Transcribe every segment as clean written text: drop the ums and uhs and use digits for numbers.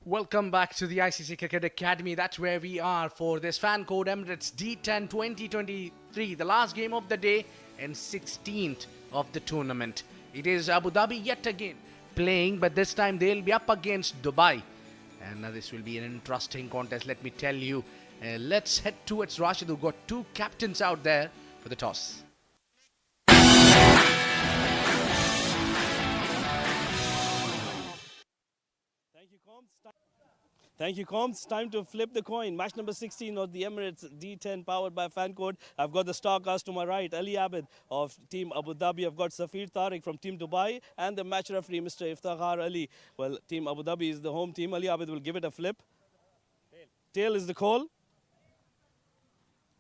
Welcome back to the ICC Cricket Academy. That's where we are for this fan code Emirates D10 2023, the last game of the day and 16th of the tournament. It is Abu Dhabi yet again playing, but this time they'll be up against Dubai. And this will be an interesting contest, let me tell you. Let's head towards Rashid, who got two captains out there for the toss. Thank you, Combs. Time to flip the coin. Match number 16 of the Emirates D10 powered by Fan Code. I've got the star cast to my right, Ali Abid of Team Abu Dhabi. I've got Safir Tariq from Team Dubai and the match referee, Mr. Iftakhar Ali. Well, Team Abu Dhabi is the home team. Ali Abid will give it a flip. Tail is the call.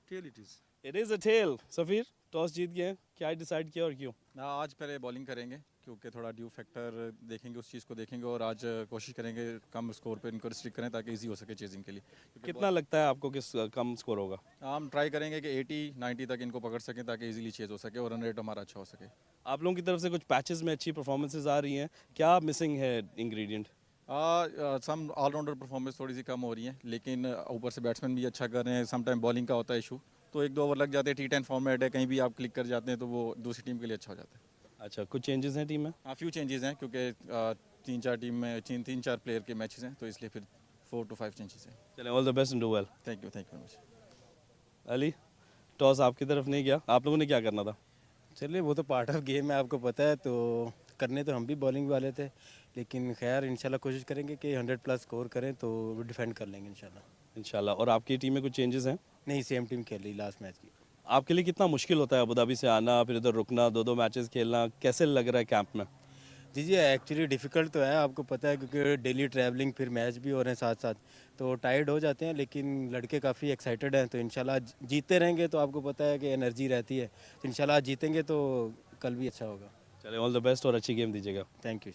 Tail it is. It is a tail. Safir, toss जीत गए हैं. क्या decide किया और क्यों? आज पहले bowling करेंगे क्योंकि थोड़ा ड्यू फैक्टर देखेंगे, उस चीज़ को देखेंगे और आज कोशिश करेंगे कम स्कोर पे इनको रिस्ट्रिक्ट करें ताकि इजी हो सके चेजिंग के लिए. कितना लगता है आपको किस कम स्कोर होगा? हम ट्राई करेंगे कि 80-90 तक इनको पकड़ सकें ताकि इजीली चेज हो सके और रन रेट हमारा अच्छा हो सके. आप लोगों की तरफ से कुछ पैचेस में अच्छी परफॉर्मेंसेज आ रही हैं. क्या मिसिंग है इंग्रेडिएंट? सम ऑलराउंडर परफॉर्मेंस थोड़ी सी कम हो रही है, लेकिन ऊपर से बैट्समैन भी अच्छा कर रहे हैं. सम टाइम बॉलिंग का होता है इशू, तो 1-2 ओवर लग जाते हैं. T10 फॉर्मेट है, कहीं भी आप क्लिक कर जाते हैं तो वो दूसरी टीम के लिए अच्छा हो जाता है. अच्छा, कुछ चेंजेस हैं टीम में? हाँ, फ्यू चेंजेस हैं क्योंकि 3-4 टीम में 3-4 प्लेयर के मैचेस हैं, तो इसलिए फिर 4 to 5 चेंजेस हैं. चलें, all the best and do well. Thank you very much. Ali, toss आपकी तरफ नहीं गया, आप लोगों ने क्या करना था? चलिए, वो तो पार्ट ऑफ गेम है, आपको पता है. तो करने तो हम भी बॉलिंग वाले थे, लेकिन खैर इंशाल्लाह कोशिश करेंगे कि 100+ स्कोर करें तो डिफेंड कर लेंगे इंशाल्लाह. और आपकी टीम में कुछ चेंजेस हैं? नहीं, सेम टीम खेल रही लास्ट मैच की. आपके लिए कितना मुश्किल होता है अबू धाबी से आना, फिर इधर रुकना, 2-2 मैचेस खेलना, कैसे लग रहा है कैंप में? जी, एक्चुअली डिफ़िकल्ट तो है, आपको पता है, क्योंकि डेली ट्रैवलिंग, फिर मैच भी हो रहे हैं साथ साथ, तो टायर्ड हो जाते हैं. लेकिन लड़के काफ़ी एक्साइटेड हैं, तो इंशाल्लाह जीतते रहेंगे. तो आपको पता है कि एनर्जी रहती है, तो इंशाल्लाह जीतेंगे तो कल भी अच्छा होगा. चले, ऑल द बेस्ट और अच्छी गेम दीजिएगा. Thank you.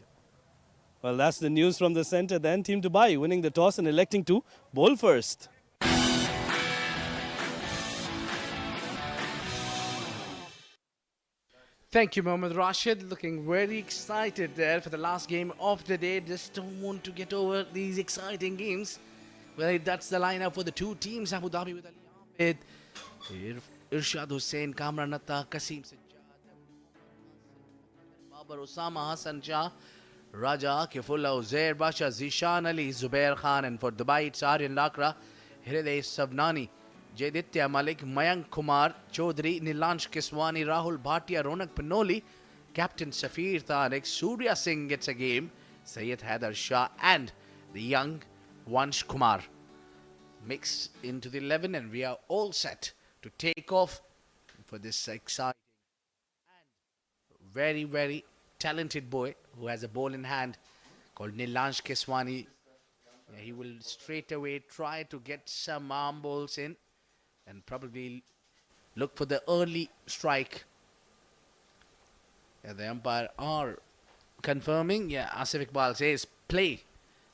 Well, that's the news from the center then. Team Dubai winning the toss and electing to bowl first. Thank you, Mohammad Rashid. Looking very excited there for the last game of the day. Just don't want to get over these exciting games. Well, that's the lineup for the two teams. Abu Dhabi with Ali Ahmed, Irshad Hussain, Kamran Atta, Kasim Sajjad, Babar Osama Hassan Shah, Raja Akifullah, Uzair Basha, Zishan Ali, Zubair Khan, and for Dubai it's Aryan Lakra, Hriday Sabnani, Jaiditya Malik, Mayank Kumar, Chaudhary, Nilansh Kiswani, Rahul Bhatia, Ronak Panoli, Captain Safir Tariq, Surya Singh gets a game, Syed Haider Shah, and the young Vansh Kumar mix into the 11, and we are all set to take off for this exciting and very, very talented boy who has a ball in hand called Nilansh Kiswani. He will straight away try to get some arm balls in and probably look for the early strike. The umpire are confirming. Asif Iqbal says play.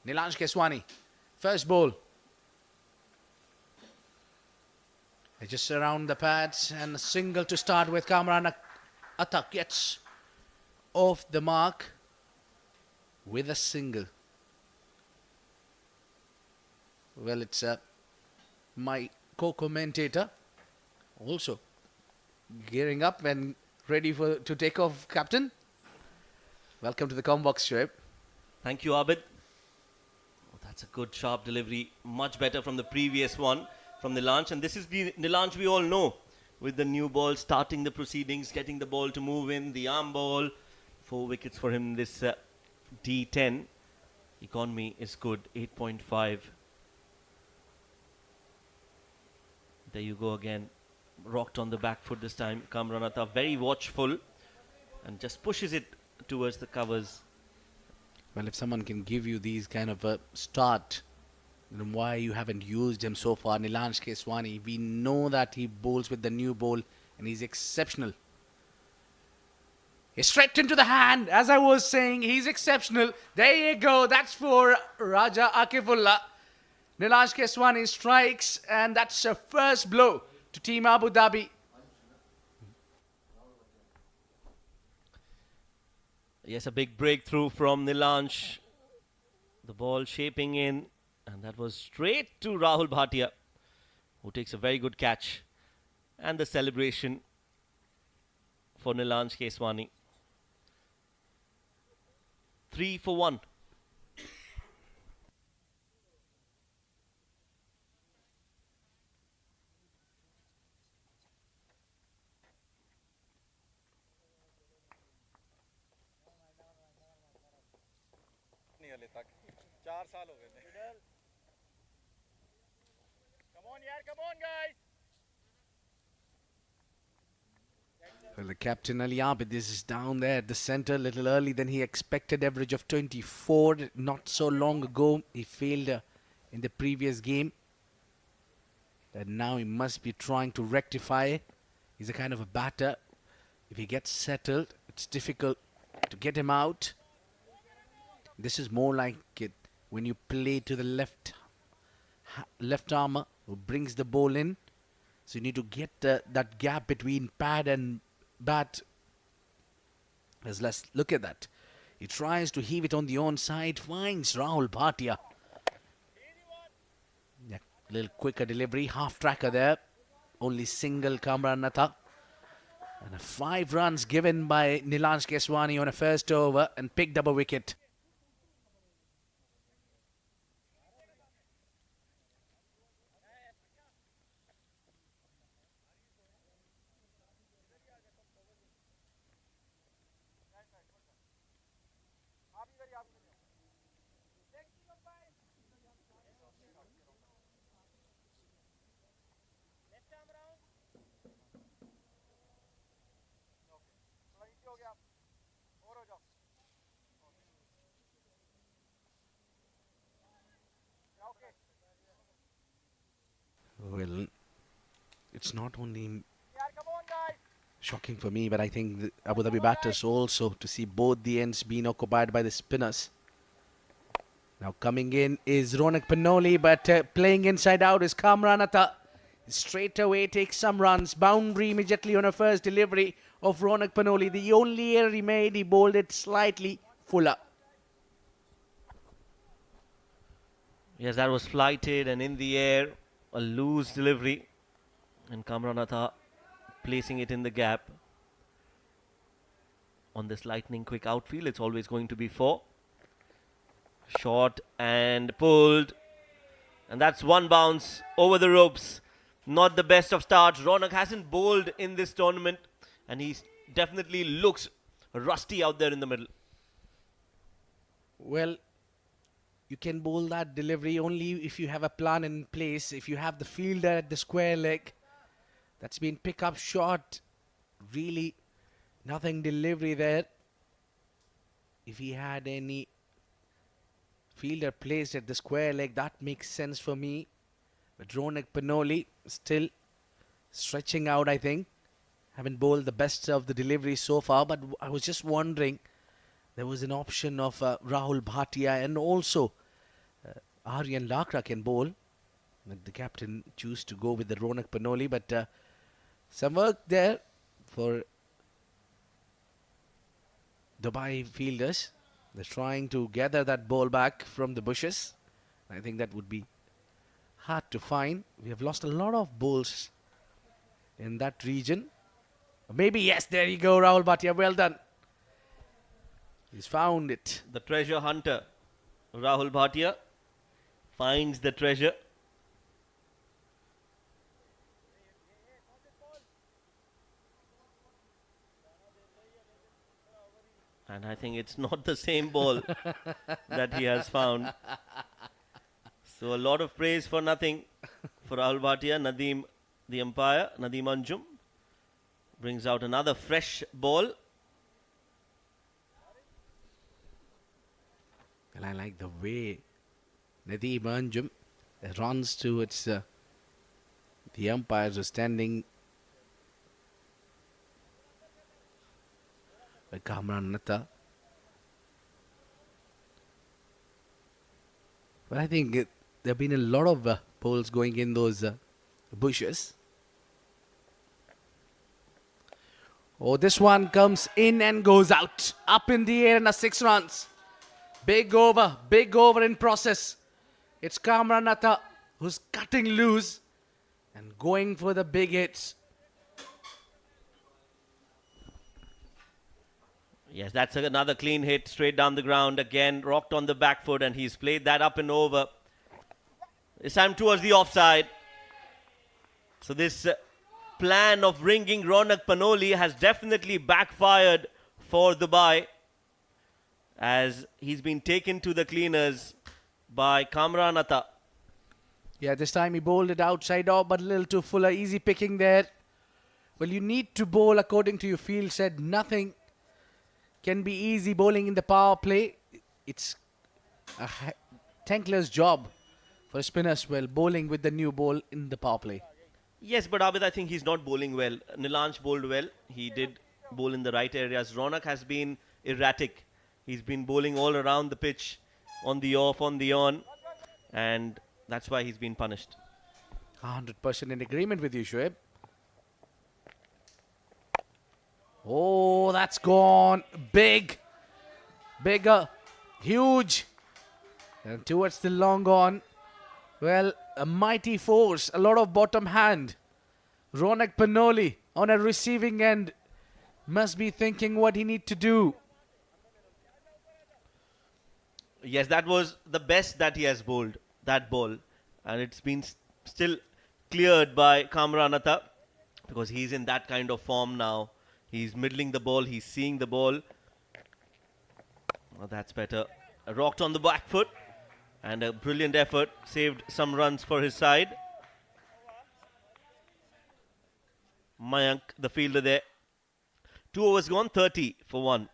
Nilansh Kiswani, first ball. They just surround the pads and a single to start with. Kamran Atta gets off the mark with a single. Well, it's my co-commentator also gearing up and ready to take off, Captain. Welcome to the Combox Shoaib. Thank you, Abid. Oh, that's a good sharp delivery, much better from the previous one from Nilansh. And this is the Nilansh we all know, with the new ball starting the proceedings, getting the ball to move in, the arm ball. 4 wickets for him this D10. Economy is good, 8.5. There you go again. Rocked on the back foot this time. Kamran Atta very watchful and just pushes it towards the covers. Well, if someone can give you these kind of a start, then why you haven't used him so far? Nilansh Keswani, we know that he bowls with the new ball and he's exceptional. He's straight into the hand. As I was saying, he's exceptional. There you go. That's for Raja Akifullah. Nilansh Keswani strikes, and that's a first blow to Team Abu Dhabi. Yes, a big breakthrough from Nilansh. The ball shaping in, and that was straight to Rahul Bhatia, who takes a very good catch. And the celebration for Nilanj Keswani. 3 for 1. Well, the captain Ali Abid is down there at the center a little early than he expected. Average of 24 not so long ago. He failed in the previous game. And now he must be trying to rectify. He's a kind of a batter. If he gets settled, it's difficult to get him out. This is more like it when you play to the left armer who brings the ball in. So you need to get that gap between pad and bat. Let's look at that. He tries to heave it on the onside, finds Rahul Bhatia. Yeah, little quicker delivery, half tracker there. Only single Kamran Natha. And 5 runs given by Nilanj Keswani on a first over and picked up a wicket. Well, it's not only shocking for me, but I think the Abu Dhabi batters also to see both the ends being occupied by the spinners. Now coming in is Ronak Panoli, but playing inside out is Kamran Atta. Straight away takes some runs. Boundary immediately on a first delivery of Ronak Panoli. The only error he made, he bowled it slightly fuller. Yes, that was flighted and in the air. A loose delivery. And Kamran Atta placing it in the gap. On this lightning quick outfield, it's always going to be 4. Shot and pulled. And that's one bounce over the ropes. Not the best of starts. Ronak hasn't bowled in this tournament. And he definitely looks rusty out there in the middle. Well, you can bowl that delivery only if you have a plan in place. If you have the fielder at the square leg, that's been pick up shot. Really, nothing delivery there. If he had any fielder placed at the square leg, that makes sense for me. But Ronak Panoli still stretching out, I think. Haven't bowled the best of the delivery so far, but I was just wondering. There was an option of Rahul Bhatia and also Aryan Lakra can bowl. The captain chose to go with the Ronak Panoli, but some work there for Dubai fielders. They're trying to gather that ball back from the bushes. I think that would be hard to find. We have lost a lot of balls in that region. Maybe, yes, there you go, Rahul Bhatia. Well done. He's found it. The treasure hunter, Rahul Bhatia, finds the treasure. And I think it's not the same ball that he has found. So a lot of praise for nothing for Rahul Bhatia. Nadeem, the umpire, Nadeem Anjum, brings out another fresh ball. And I like the way Nadeem Anjum runs towards the umpires are standing. By Kamran Natta. But I think there have been a lot of poles going in those bushes. Oh, this one comes in and goes out. Up in the air and 6 runs. Big over in process. It's Kamran Atta who's cutting loose and going for the big hits. Yes, that's another clean hit straight down the ground. Again, rocked on the back foot, and he's played that up and over. This time towards the offside. So this plan of ringing Ronak Panoli has definitely backfired for Dubai, as he's been taken to the cleaners by Kamran Atta. Yeah, this time he bowled it outside off, but a little too fuller. Easy picking there. Well, you need to bowl according to your field set. Nothing can be easy bowling in the power play. It's a thankless job for spinners. Well, bowling with the new ball in the power play. Yes, but Abid, I think he's not bowling well. Nilansh bowled well. He did bowl in the right areas. Ronak has been erratic. He's been bowling all around the pitch, on the off, on the on, and that's why he's been punished. 100% in agreement with you, Shoaib. Oh, that's gone. Big. Bigger. Huge. And towards the long on. Well, a mighty force. A lot of bottom hand. Ronak Panoli on a receiving end must be thinking what he need to do. Yes, that was the best that he has bowled, that ball. And it's been still cleared by Kamran Atta, because he's in that kind of form now. He's middling the ball, he's seeing the ball. Oh, that's better. Rocked on the back foot, and a brilliant effort. Saved some runs for his side. Mayank, the fielder there. 2 overs gone, 30 for 1.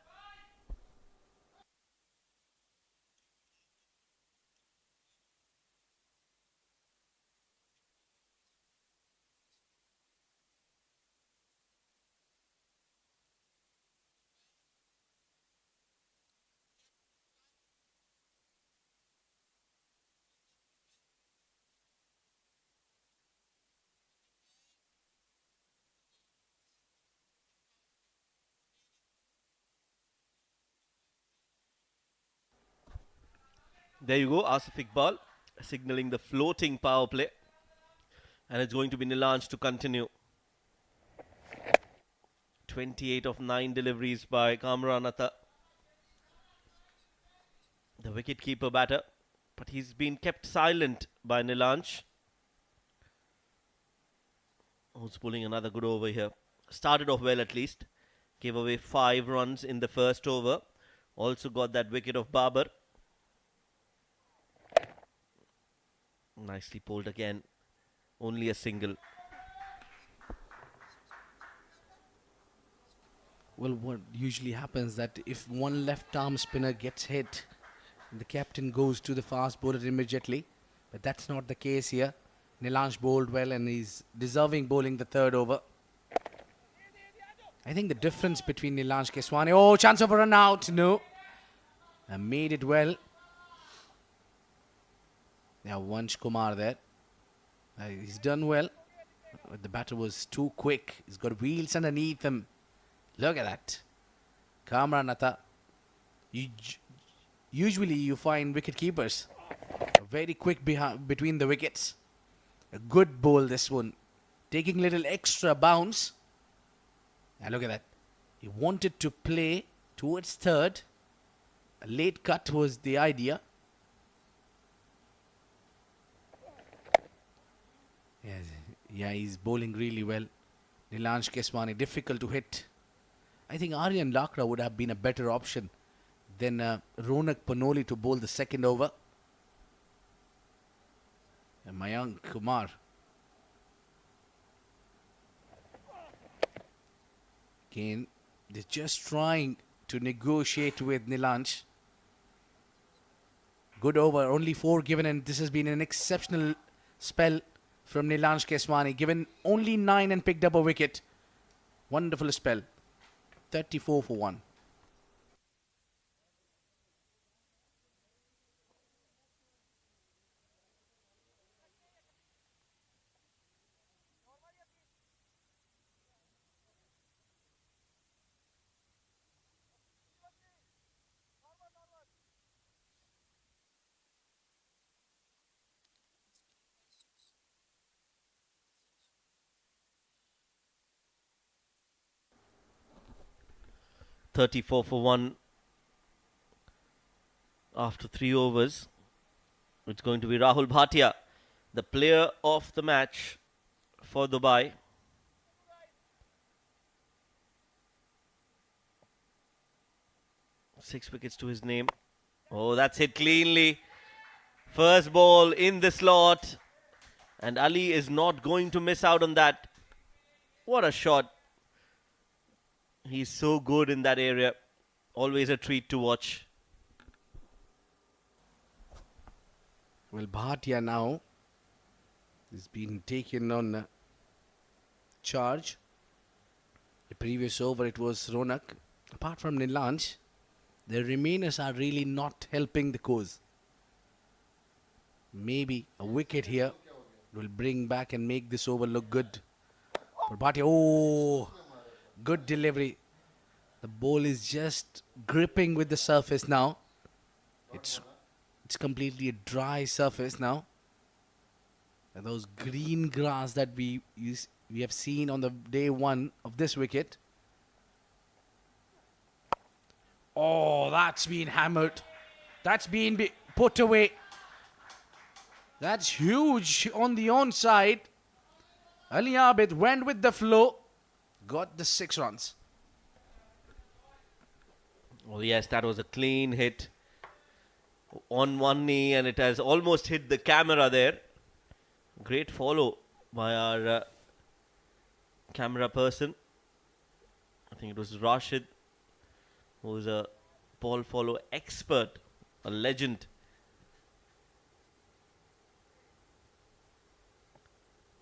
There you go, Asif Iqbal signalling the floating power play. And it's going to be Nilansh to continue. 28 of 9 deliveries by Kamran Atta, the wicket-keeper batter. But he's been kept silent by Nilansh, who's pulling another good over here. Started off well at least. Gave away 5 runs in the first over. Also got that wicket of Babar. Nicely pulled again. Only a single. Well, what usually happens that if one left arm spinner gets hit, the captain goes to the fast bowler immediately. But that's not the case here. Nilansh bowled well and he's deserving bowling the third over. I think the difference between Nilansh Keswani... Oh, chance of a run out. No. I made it well. Now Vansh Kumar there. He's done well. But the batter was too quick. He's got wheels underneath him. Look at that. Kamran Atta. Usually you find wicket keepers very quick between the wickets. A good bowl this one. Taking little extra bounce. And look at that. He wanted to play towards third. A late cut was the idea. Yeah, he's bowling really well. Nilansh Keswani, difficult to hit. I think Aryan Lakra would have been a better option than Ronak Panoli to bowl the second over. And Mayank Kumar. Again, they're just trying to negotiate with Nilansh. Good over, only 4 given, and this has been an exceptional spell from Nilansh Keswani. Given only 9 and picked up a wicket. Wonderful spell. 34 for 1. 34 for 1 after 3 overs. It's going to be Rahul Bhatia, the player of the match for Dubai. Six wickets to his name. Oh, that's hit cleanly. First ball in the slot. And Ali is not going to miss out on that. What a shot. He's so good in that area. Always a treat to watch. Well, Bhatia now has been taken on charge. The previous over it was Ronak. Apart from Nilanj, the remainers are really not helping the cause. Maybe a wicket here will bring back and make this over look good. For Bhatia, oh, good delivery. The ball is just gripping with the surface now. It's completely a dry surface now. And those green grass that we have seen on the day one of this wicket. Oh, that's been hammered. That's been put away. That's huge on the onside. Ali Abid went with the flow. Got the 6 runs. Oh yes, that was a clean hit. On one knee, and it has almost hit the camera there. Great follow by our camera person. I think it was Rashid, who is a ball follow expert, a legend.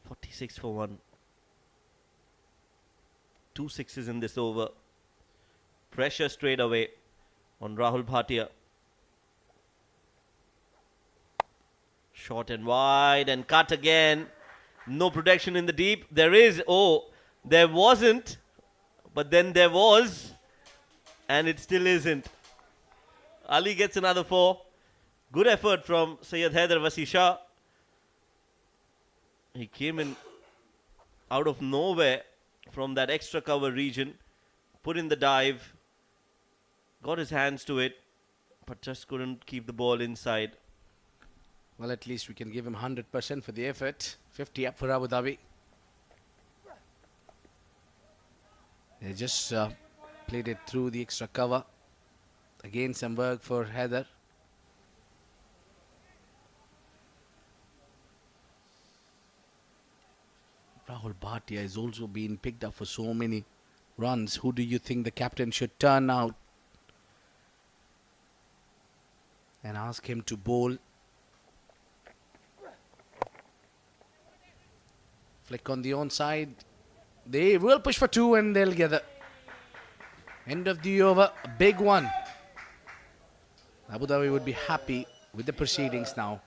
46 for 1. 2 sixes in this over. Pressure straight away on Rahul Bhatia. Short and wide and cut again. No protection in the deep. There is, there wasn't, but then there was, and it still isn't. Ali gets another 4. Good effort from Syed Haider Wasi Shah. He came in out of nowhere from that extra cover region, put in the dive, got his hands to it, but just couldn't keep the ball inside. Well, at least we can give him 100% for the effort. 50 up for Abu Dhabi. They just played it through the extra cover. Again, some work for Heather. Rahul Bhatia is also being picked up for so many runs. Who do you think the captain should turn out and ask him to bowl? Flick on the onside. They will push for 2 and they'll get the end of the over. A big one. Abu Dhabi would be happy with the proceedings now.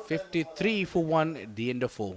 53 for 1 at the end of 4.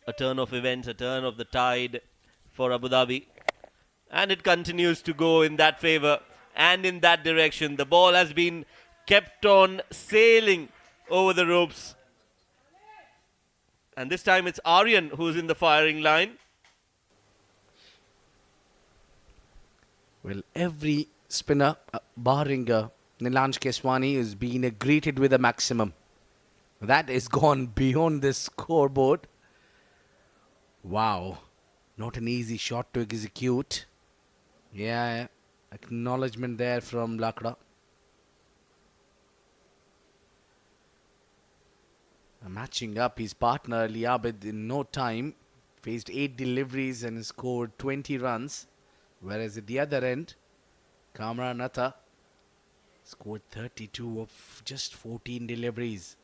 A turn of events, a turn of the tide for Abu Dhabi. And it continues to go in that favour and in that direction. The ball has been kept on sailing over the ropes. And this time it's Aryan who's in the firing line. Well, every spinner, barring Nilanj Keswani, is being greeted with a maximum. That is gone beyond the scoreboard. Wow. Not an easy shot to execute. Yeah, acknowledgement there from Lakra. Matching up his partner Liabid in no time. Faced 8 deliveries and scored 20 runs. Whereas at the other end, Kamran Natta scored 32 of just 14 deliveries.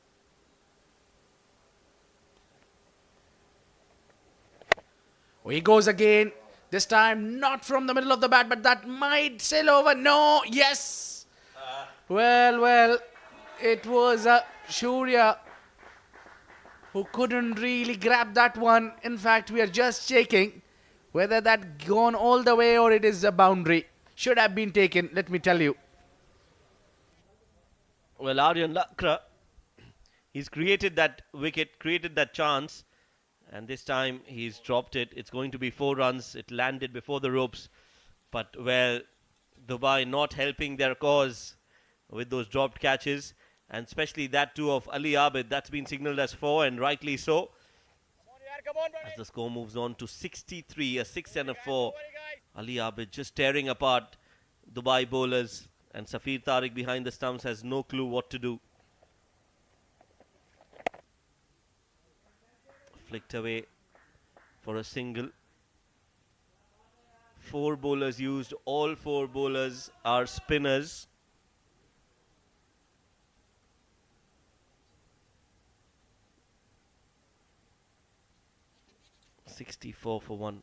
Oh, he goes again. This time not from the middle of the bat, but that might sail over. No, yes. Well, it was Shurya who couldn't really grab that one. In fact, we are just checking whether that gone all the way or it is a boundary. Should have been taken, let me tell you. Well, Aryan Lakra, he's created that wicket, created that chance, and this time he's dropped it. It's going to be 4 runs. It landed before the ropes, but well, Dubai not helping their cause with those dropped catches, and especially that too of Ali Abid. That's been signalled as 4, and rightly so. As the score moves on to 63, a 6 and a 4. Ali Abid just tearing apart Dubai bowlers, and Safir Tariq behind the stumps has no clue what to do. Flicked away for a single. 4 bowlers used. All 4 bowlers are spinners. .64 for 1.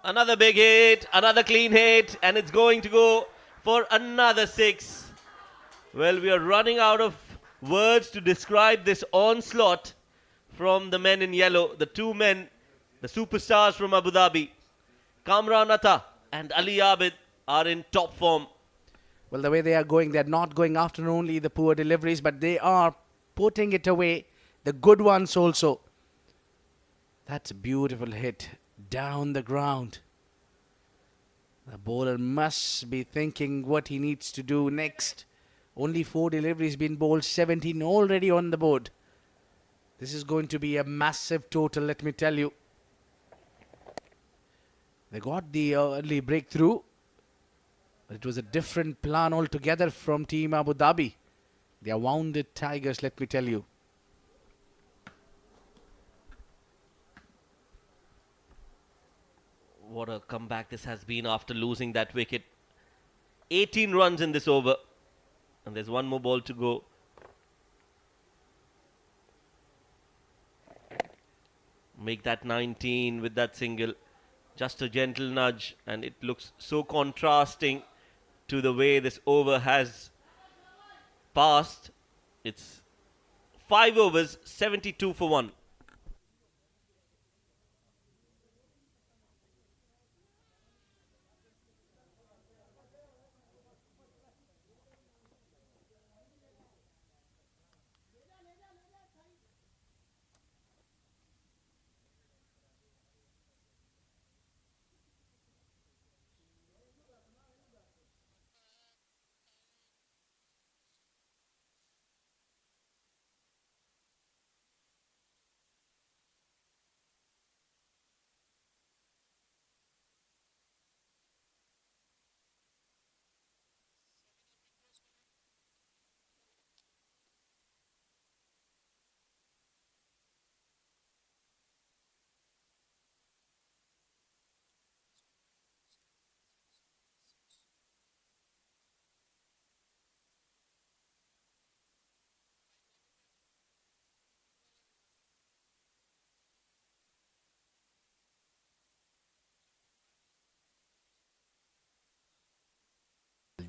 Another big hit, another clean hit, and it's going to go for another 6. Well, we are running out of words to describe this onslaught from the men in yellow. The 2 men, the superstars from Abu Dhabi, Kamran Atta and Ali Abid, are in top form. Well, the way they are going, they're not going after only the poor deliveries, but they are putting it away, the good ones also. That's a beautiful hit down the ground. The bowler must be thinking what he needs to do next. Only 4 deliveries been bowled, 17 already on the board. This is going to be a massive total, let me tell you. They got the early breakthrough. But it was a different plan altogether from Team Abu Dhabi. They are wounded tigers, let me tell you. What a comeback this has been after losing that wicket. 18 runs in this over. And there's 1 more ball to go. Make that 19 with that single. Just a gentle nudge, and it looks so contrasting to the way this over has passed. It's 5 overs, 72 for 1.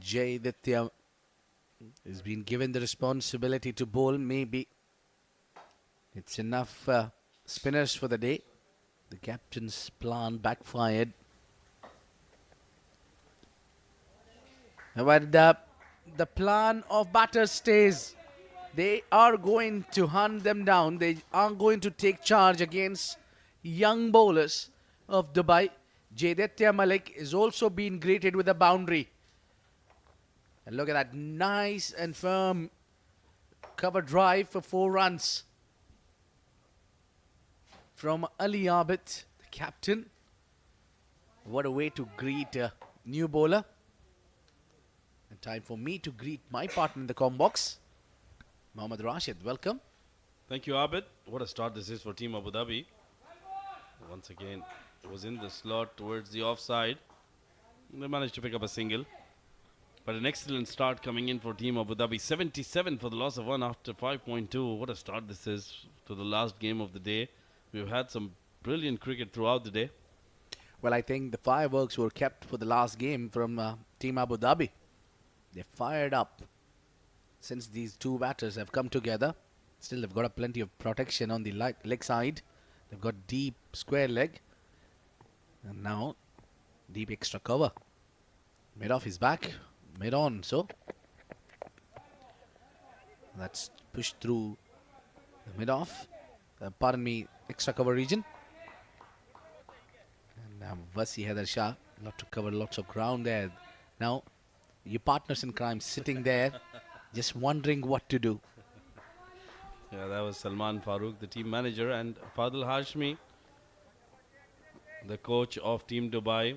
Jay Ditya has been given the responsibility to bowl. Maybe it's enough spinners for the day. The captain's plan backfired. But the plan of batters stays. They are going to hunt them down. They are going to take charge against young bowlers of Dubai. Jaiditya Malik is also being greeted with a boundary. And look at that nice and firm cover drive for 4 runs. from Ali Abid, the captain. What a way to greet a new bowler. And time for me to greet my partner in the com box, Mohammad Rashid. Welcome. Thank you, Abid. What a start this is for Team Abu Dhabi. Once again, it was in the slot towards the offside. They managed to pick up a single. But an excellent start coming in for Team Abu Dhabi. 77 for the loss of 1 after 5.2. What a start this is to the last game of the day. We've had some brilliant cricket throughout the day. Well, I think the fireworks were kept for the last game from Team Abu Dhabi. They fired up since these two batters have come together. Still, they've got a plenty of protection on the leg side. They've got deep square leg. And now, deep extra cover. Mid-off is back. Mid-on, so. That's pushed through the mid-off. Pardon me, extra cover region. And now Wasi Haider Shah. Lot to cover lots of ground there. Now, your partners in crime sitting there, just wondering what to do. Yeah, that was Salman Farooq, the team manager, and Fadil Hashmi, the coach of Team Dubai.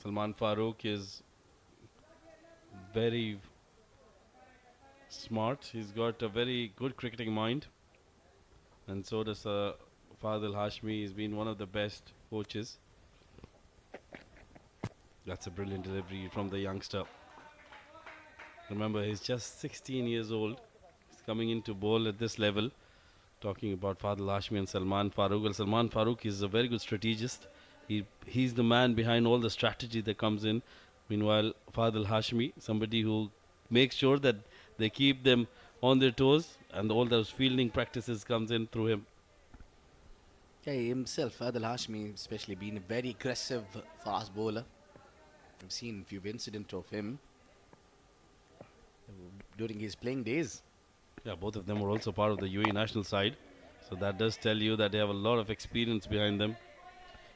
Salman Farooq is very smart. He's got a very good cricketing mind. And so does Fadil Hashmi. He's been one of the best coaches. That's a brilliant delivery from the youngster. Remember, he's just 16 years old. He's coming into bowl at this level. Talking about Fadil Hashmi and Salman Farooq. Well, Salman Farooq is a very good strategist. He's the man behind all the strategy that comes in. Meanwhile, Fadil Hashmi, somebody who makes sure that they keep them on their toes, and all those fielding practices comes in through him. Yeah, himself, Fadil Hashmi, especially been a very aggressive fast bowler. I've seen a few incidents of him during his playing days. Yeah, both of them were also part of the UAE national side. So that does tell you that they have a lot of experience behind them.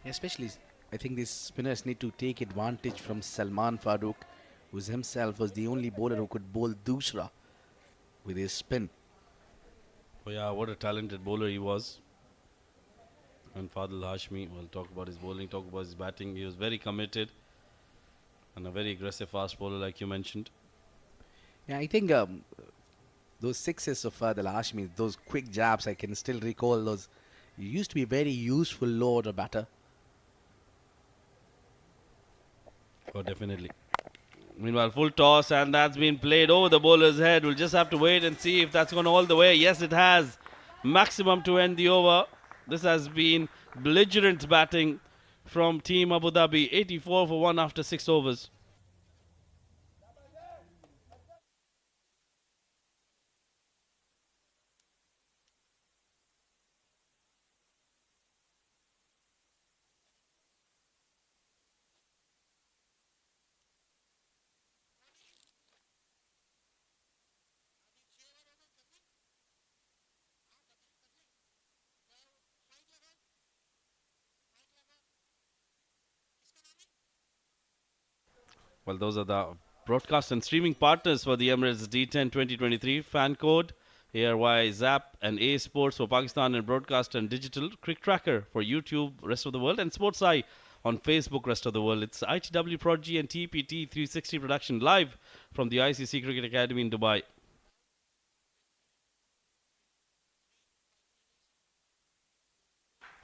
Especially, I think these spinners need to take advantage from Salman Farooq, who himself was the only bowler who could bowl Dusra with his spin. Oh yeah, what a talented bowler he was. And Fadil Hashmi, we'll talk about his bowling, talk about his batting. He was very committed and a very aggressive fast bowler, like you mentioned. Yeah, I think those sixes of Fadil Hashmi, those quick jabs, I can still recall those. He used to be very useful low order batter. Oh, definitely. Meanwhile, full toss, and that's been played over the bowler's head. We'll just have to wait and see if that's gone all the way. Yes, it has. Maximum to end the over. This has been belligerent batting from Team Abu Dhabi. 84 for 1 after 6 overs. Well, those are the broadcast and streaming partners for the Emirates D10 2023. Fan code, ARY, Zap, and A Sports for Pakistan and broadcast and digital. CricTracker for YouTube, rest of the world, and Sports Eye on Facebook, rest of the world. It's ITW Prodigy and TPT 360 production live from the ICC Cricket Academy in Dubai.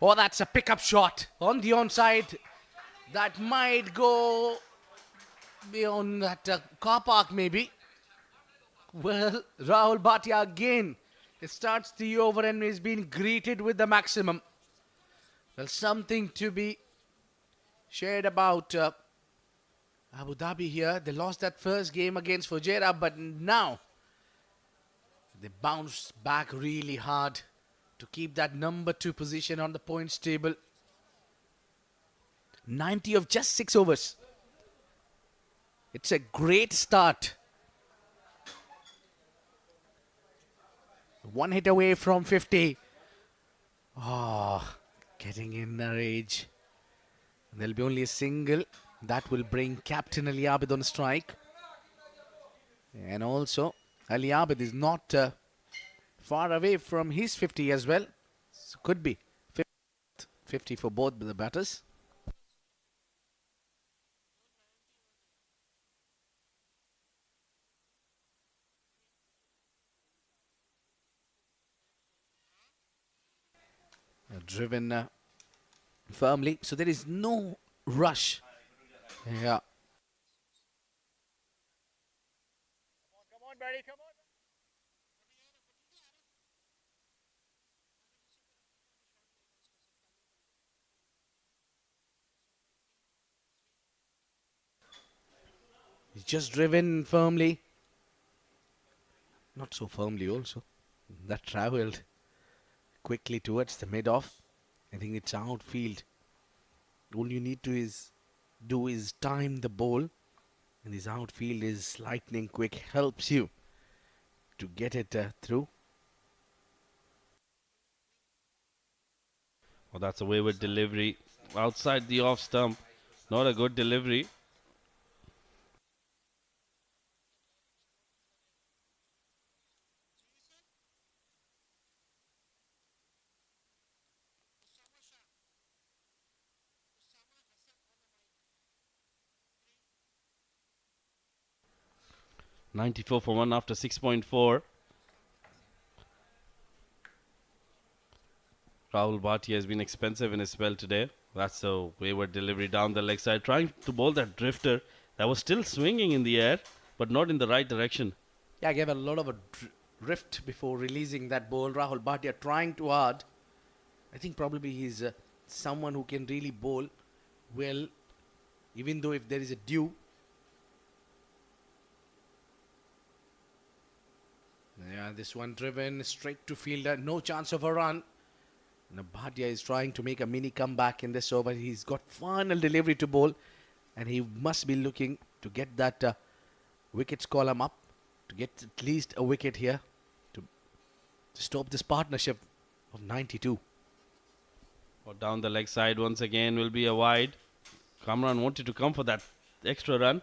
Oh, that's a pickup shot on the onside. That might go beyond that car park, maybe. Well, Rahul Bhatia again. It starts the over and is being greeted with the maximum. Well, something to be shared about Abu Dhabi here. They lost that first game against Fujairah, but now they bounced back really hard to keep that number 2 position on the points table. 90 of just 6 overs. It's a great start. 1 hit away from 50. Oh, getting in a rage. There'll be only a single. That will bring Captain Ali Abid on strike. And also, Ali Abid is not far away from his 50 as well. So could be 50 for both the batters. Driven firmly, so there is no rush. Yeah. Come on, Barry, come on. He's just driven firmly. Not so firmly also. That travelled quickly towards the mid-off. I think it's outfield. All you need to do is time the ball. And this outfield is lightning quick. Helps you to get it through. Oh, that's a wayward delivery. Outside the off stump. Not a good delivery. .94 for 1 after 6.4. Rahul Bhatia has been expensive in his spell today. That's a wayward delivery down the leg side. Trying to bowl that drifter that was still swinging in the air, but not in the right direction. Yeah, gave a lot of a drift before releasing that ball. Rahul Bhatia trying too hard. I think probably he's someone who can really bowl well, even though if there is a dew. Yeah, this one driven straight to fielder. No chance of a run. Now Bhatia is trying to make a mini comeback in this over. He's got final delivery to bowl, and he must be looking to get that wickets column up, to get at least a wicket here to stop this partnership of 92. Or down the leg side once again will be a wide. Kamran wanted to come for that extra run.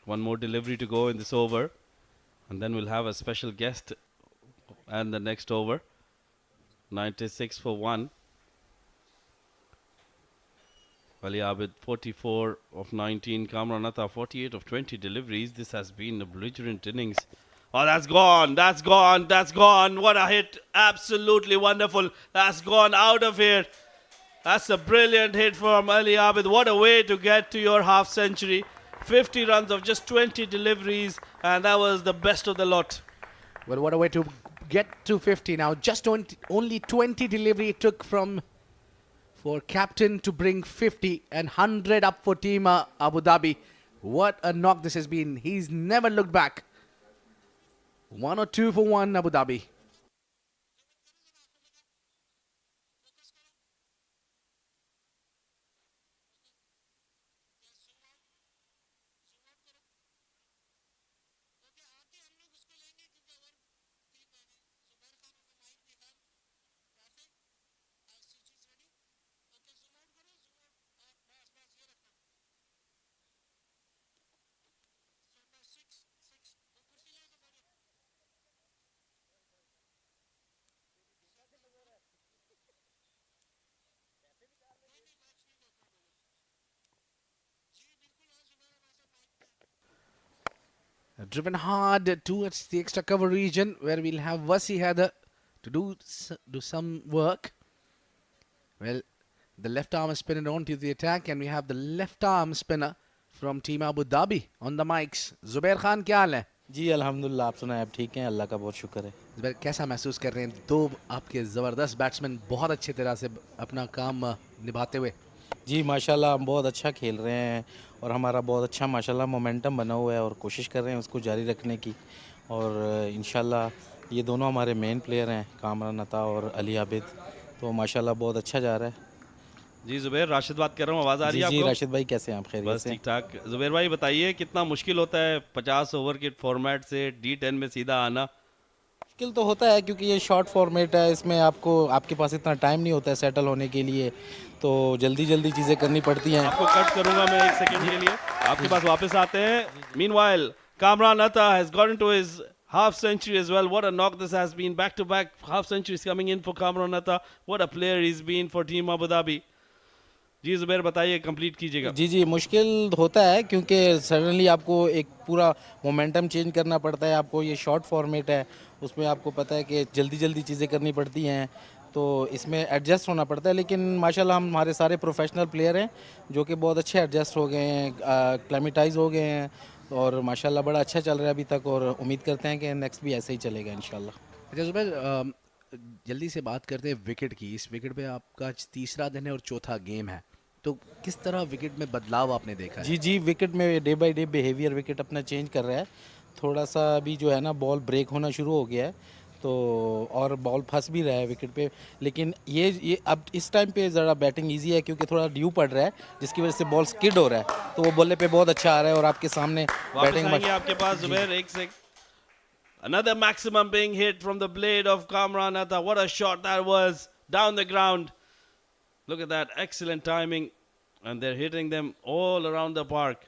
One more delivery to go in this over, and then we'll have a special guest and the next over. 96 for 1. Ali Abid 44 of 19. Kamran Atta 48 of 20 deliveries. This has been a belligerent innings. Oh, that's gone. That's gone. That's gone. What a hit. Absolutely wonderful. That's gone out of here. That's a brilliant hit from Ali Abid. What a way to get to your half century. 50 runs of just 20 deliveries, and that was the best of the lot. Well, what a way to get to 50 now. Just only 20 delivery it took for captain to bring 50 and 100 up for team Abu Dhabi. What a knock this has been. He's never looked back. 1 or 2 for 1 Abu Dhabi. Driven hard towards the extra cover region where we'll have Wasi Haider to do some work. Well, the left arm spinner onto the attack, and we have the left arm spinner from team Abu Dhabi on the mics. Zubair Khan, क्या हाल है? जी अल्हम्दुलिल्लाह, आप सुनाएं, आप ठीक हैं? अल्लाह का बहुत शुक्र है। जुबैर, कैसा महसूस कर रहे हैं दो आपके ज़बरदस्त बैट्समैन बहुत अच्छी तरह से अपना काम निभाते हुए? जी माशाल्लाह, हम बहुत अच्छा खेल रहे हैं और हमारा बहुत अच्छा माशाल्लाह मोमेंटम बना हुआ है और कोशिश कर रहे हैं उसको जारी रखने की, और इंशाल्लाह ये दोनों हमारे मेन प्लेयर हैं, कामरान अता और अली आबिद, तो माशाल्लाह बहुत अच्छा जा रहा है। जी जुबैर, राशिद बात कर रहा हूँ, आवाज़ आ रही है आपको? जी राशिद भाई, कैसे हैं आप? खैरियत बस से? ठीक ठाक। जुबैर भाई बताइए, कितना मुश्किल होता है 50 ओवर के फॉर्मेट से D10 में सीधा आना? मुश्किल तो होता है क्योंकि ये शॉर्ट फॉर्मेट है, इसमें आपके पास इतना टाइम नहीं होता है सेटल होने के लिए, तो जल्दी चीज़ें करनी पड़ती हैं। आपको कट करूंगा मैं 1 सेकंड के लिए, आपके पास वापस आते हैं। मीनवाइल कामरान अता has got into his half century as well. What a knock this has been. Back-to-back half centuries coming in for Kamran Atta. What a player he's been for Team Abu Dhabi. जी ज़ुबैर बताइए, complete कीजिएगा. जी जी मुश्किल होता है क्योंकि suddenly आपको एक पूरा momentum change करना पड़ता है. आपको ये शॉर्ट फॉर्मेट है, उसमें आपको पता है कि जल्दी जल्दी चीज़ें करनी पड़ती हैं, तो इसमें एडजस्ट होना पड़ता है. लेकिन माशाल्लाह हमारे सारे प्रोफेशनल प्लेयर हैं जो कि बहुत अच्छे एडजस्ट हो गए हैं, क्लाइमेटाइज हो गए हैं और माशाल्लाह बड़ा अच्छा चल रहा है अभी तक और उम्मीद करते हैं कि नेक्स्ट भी ऐसे ही चलेगा इंशाल्लाह. अच्छा ज़ुबैर, जल्दी से बात करते हैं विकेट की. इस विकेट पे आपका आज तीसरा दिन है और चौथा गेम है, तो किस तरह विकेट में बदलाव आपने देखा है? जी जी विकेट में day by day behaviour wicket अपना चेंज कर रहा है. थोड़ा सा अभी जो है ना बॉल ब्रेक होना शुरू हो गया है, तो और बॉल फंस भी रहा है विकेट पे. लेकिन ये अब इस टाइम पे ज़रा बैटिंग इजी है क्योंकि थोड़ा ड्यू पड़ रहा है जिसकी वजह से बॉल स्किड हो रहा है, तो वो बल्ले पे बहुत अच्छा आ रहा है और आपके सामने बैटिंग आपके पास ज़ुबैर एक से. Another maximum being hit from the blade of Kamran Atta. What a shot that was down the ground. Look at that, excellent timing, and they're hitting them all around the park.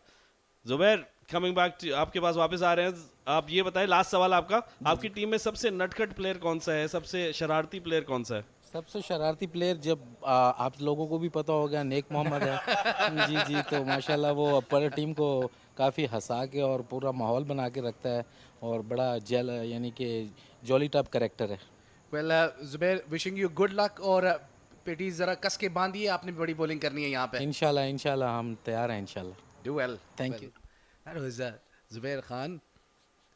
Zubair, coming back to आपके पास वापस आ रहे हैं. आप ये बताएं, last सवाल आपका, आपकी टीम में सबसे नटखट प्लेयर कौन सा है, सबसे शरारती प्लेयर कौन सा है? सबसे शरारती प्लेयर जब आप लोगों को भी पता होगा नेक मोहम्मद है. जी जी तो माशाल्लाह वो पर टीम को काफ़ी हंसा के और पूरा माहौल बना के रखता है और बड़ा जेल यानी कि जॉली टाइप कैरेक्टर है. Well Zubair, wishing you good luck और पेटी ज़रा कस के बांधिए, आपने बड़ी बॉलिंग करनी है यहाँ पे. इंशाल्लाह इंशाल्लाह हम तैयार हैं इंशाल्लाह. Do well. Thank you. That was Zubair Khan.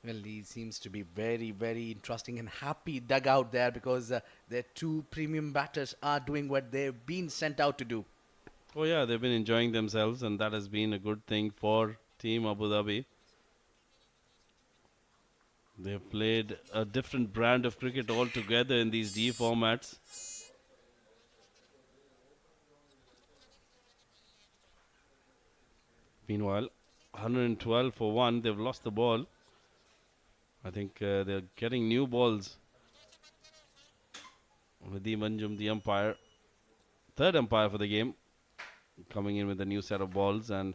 Well, he seems to be very, very interesting and happy dug out there because their two premium batters are doing what they've been sent out to do. Oh yeah, they've been enjoying themselves and that has been a good thing for Team Abu Dhabi. They've played a different brand of cricket altogether in these D formats. Meanwhile, 112 for 1, they've lost the ball. I think they're getting new balls. Vadi Manjum, the umpire, third umpire for the game, coming in with a new set of balls, and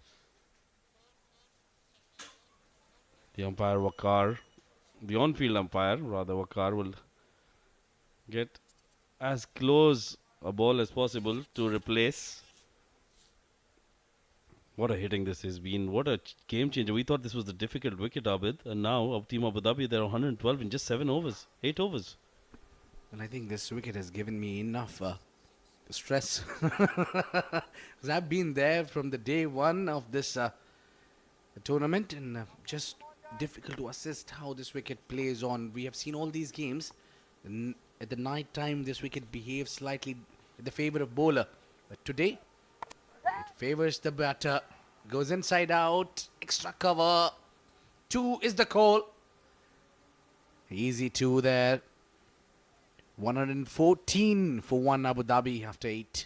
the umpire Waqar, the on-field umpire, rather Waqar, will get as close a ball as possible to replace. What a hitting this has been. What a game changer. We thought this was the difficult wicket, Abid. And now, of Team Abu Dhabi, they're 112 in just 7 overs. 8 overs. And I think this wicket has given me enough stress. Because I've been there from the day one of this tournament. And just difficult to assess how this wicket plays on. We have seen all these games. And at the night time, this wicket behaves slightly in the favor of bowler. But today, it favors the batter. Goes inside out. Extra cover. 2 is the call. Easy 2 there. 114 for 1 Abu Dhabi after 8.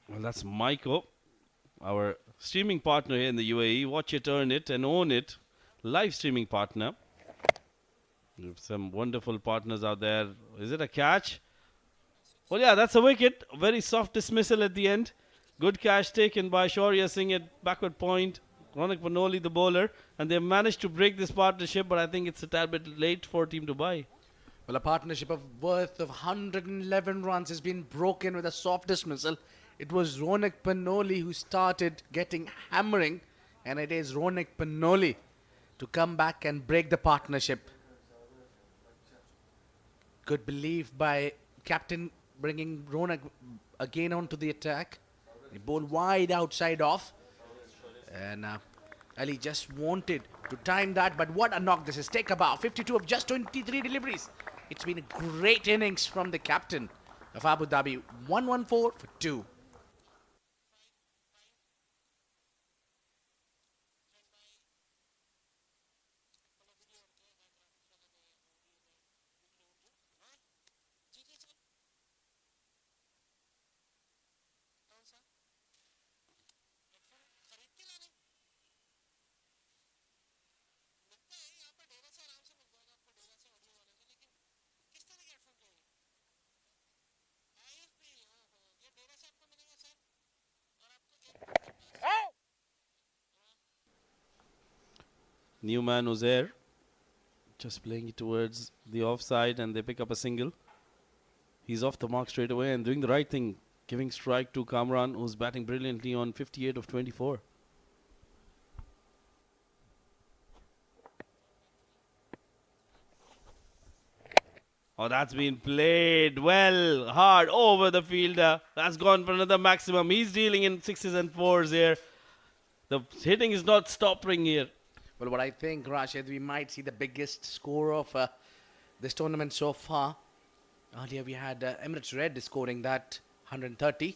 Well, that's Maiko, our streaming partner here in the UAE. Watch it, earn it, and own it. Live streaming partner. We have some wonderful partners out there. Is it a catch? Well, yeah, that's a wicket. Very soft dismissal at the end. Good catch taken by Shaurya Singh at backward point. Ronak Panoli, the bowler. And they've managed to break this partnership, but I think it's a tad bit late for Team Dubai. Well, a partnership of worth of 111 runs has been broken with a soft dismissal. It was Ronak Panoli who started getting hammering, and it is Ronak Panoli to come back and break the partnership. Good belief by captain bringing Ronak again onto the attack. He bowled wide outside off, and Ali just wanted to time that, but what a knock this is. Take a bow. 52 of just 23 deliveries. It's been a great innings from the captain of Abu Dhabi. 114 for 2. Newman Uzair just playing it towards the offside, and they pick up a single. He's off the mark straight away and doing the right thing, giving strike to Kamran, who's batting brilliantly on 58 of 24. Oh, that's been played well, hard over the fielder. That's gone for another maximum. He's dealing in 6s and 4s here. The hitting is not stopping here. Well, what I think, Rashid, we might see the biggest score of this tournament so far. Earlier we had Emirates Red scoring that 130,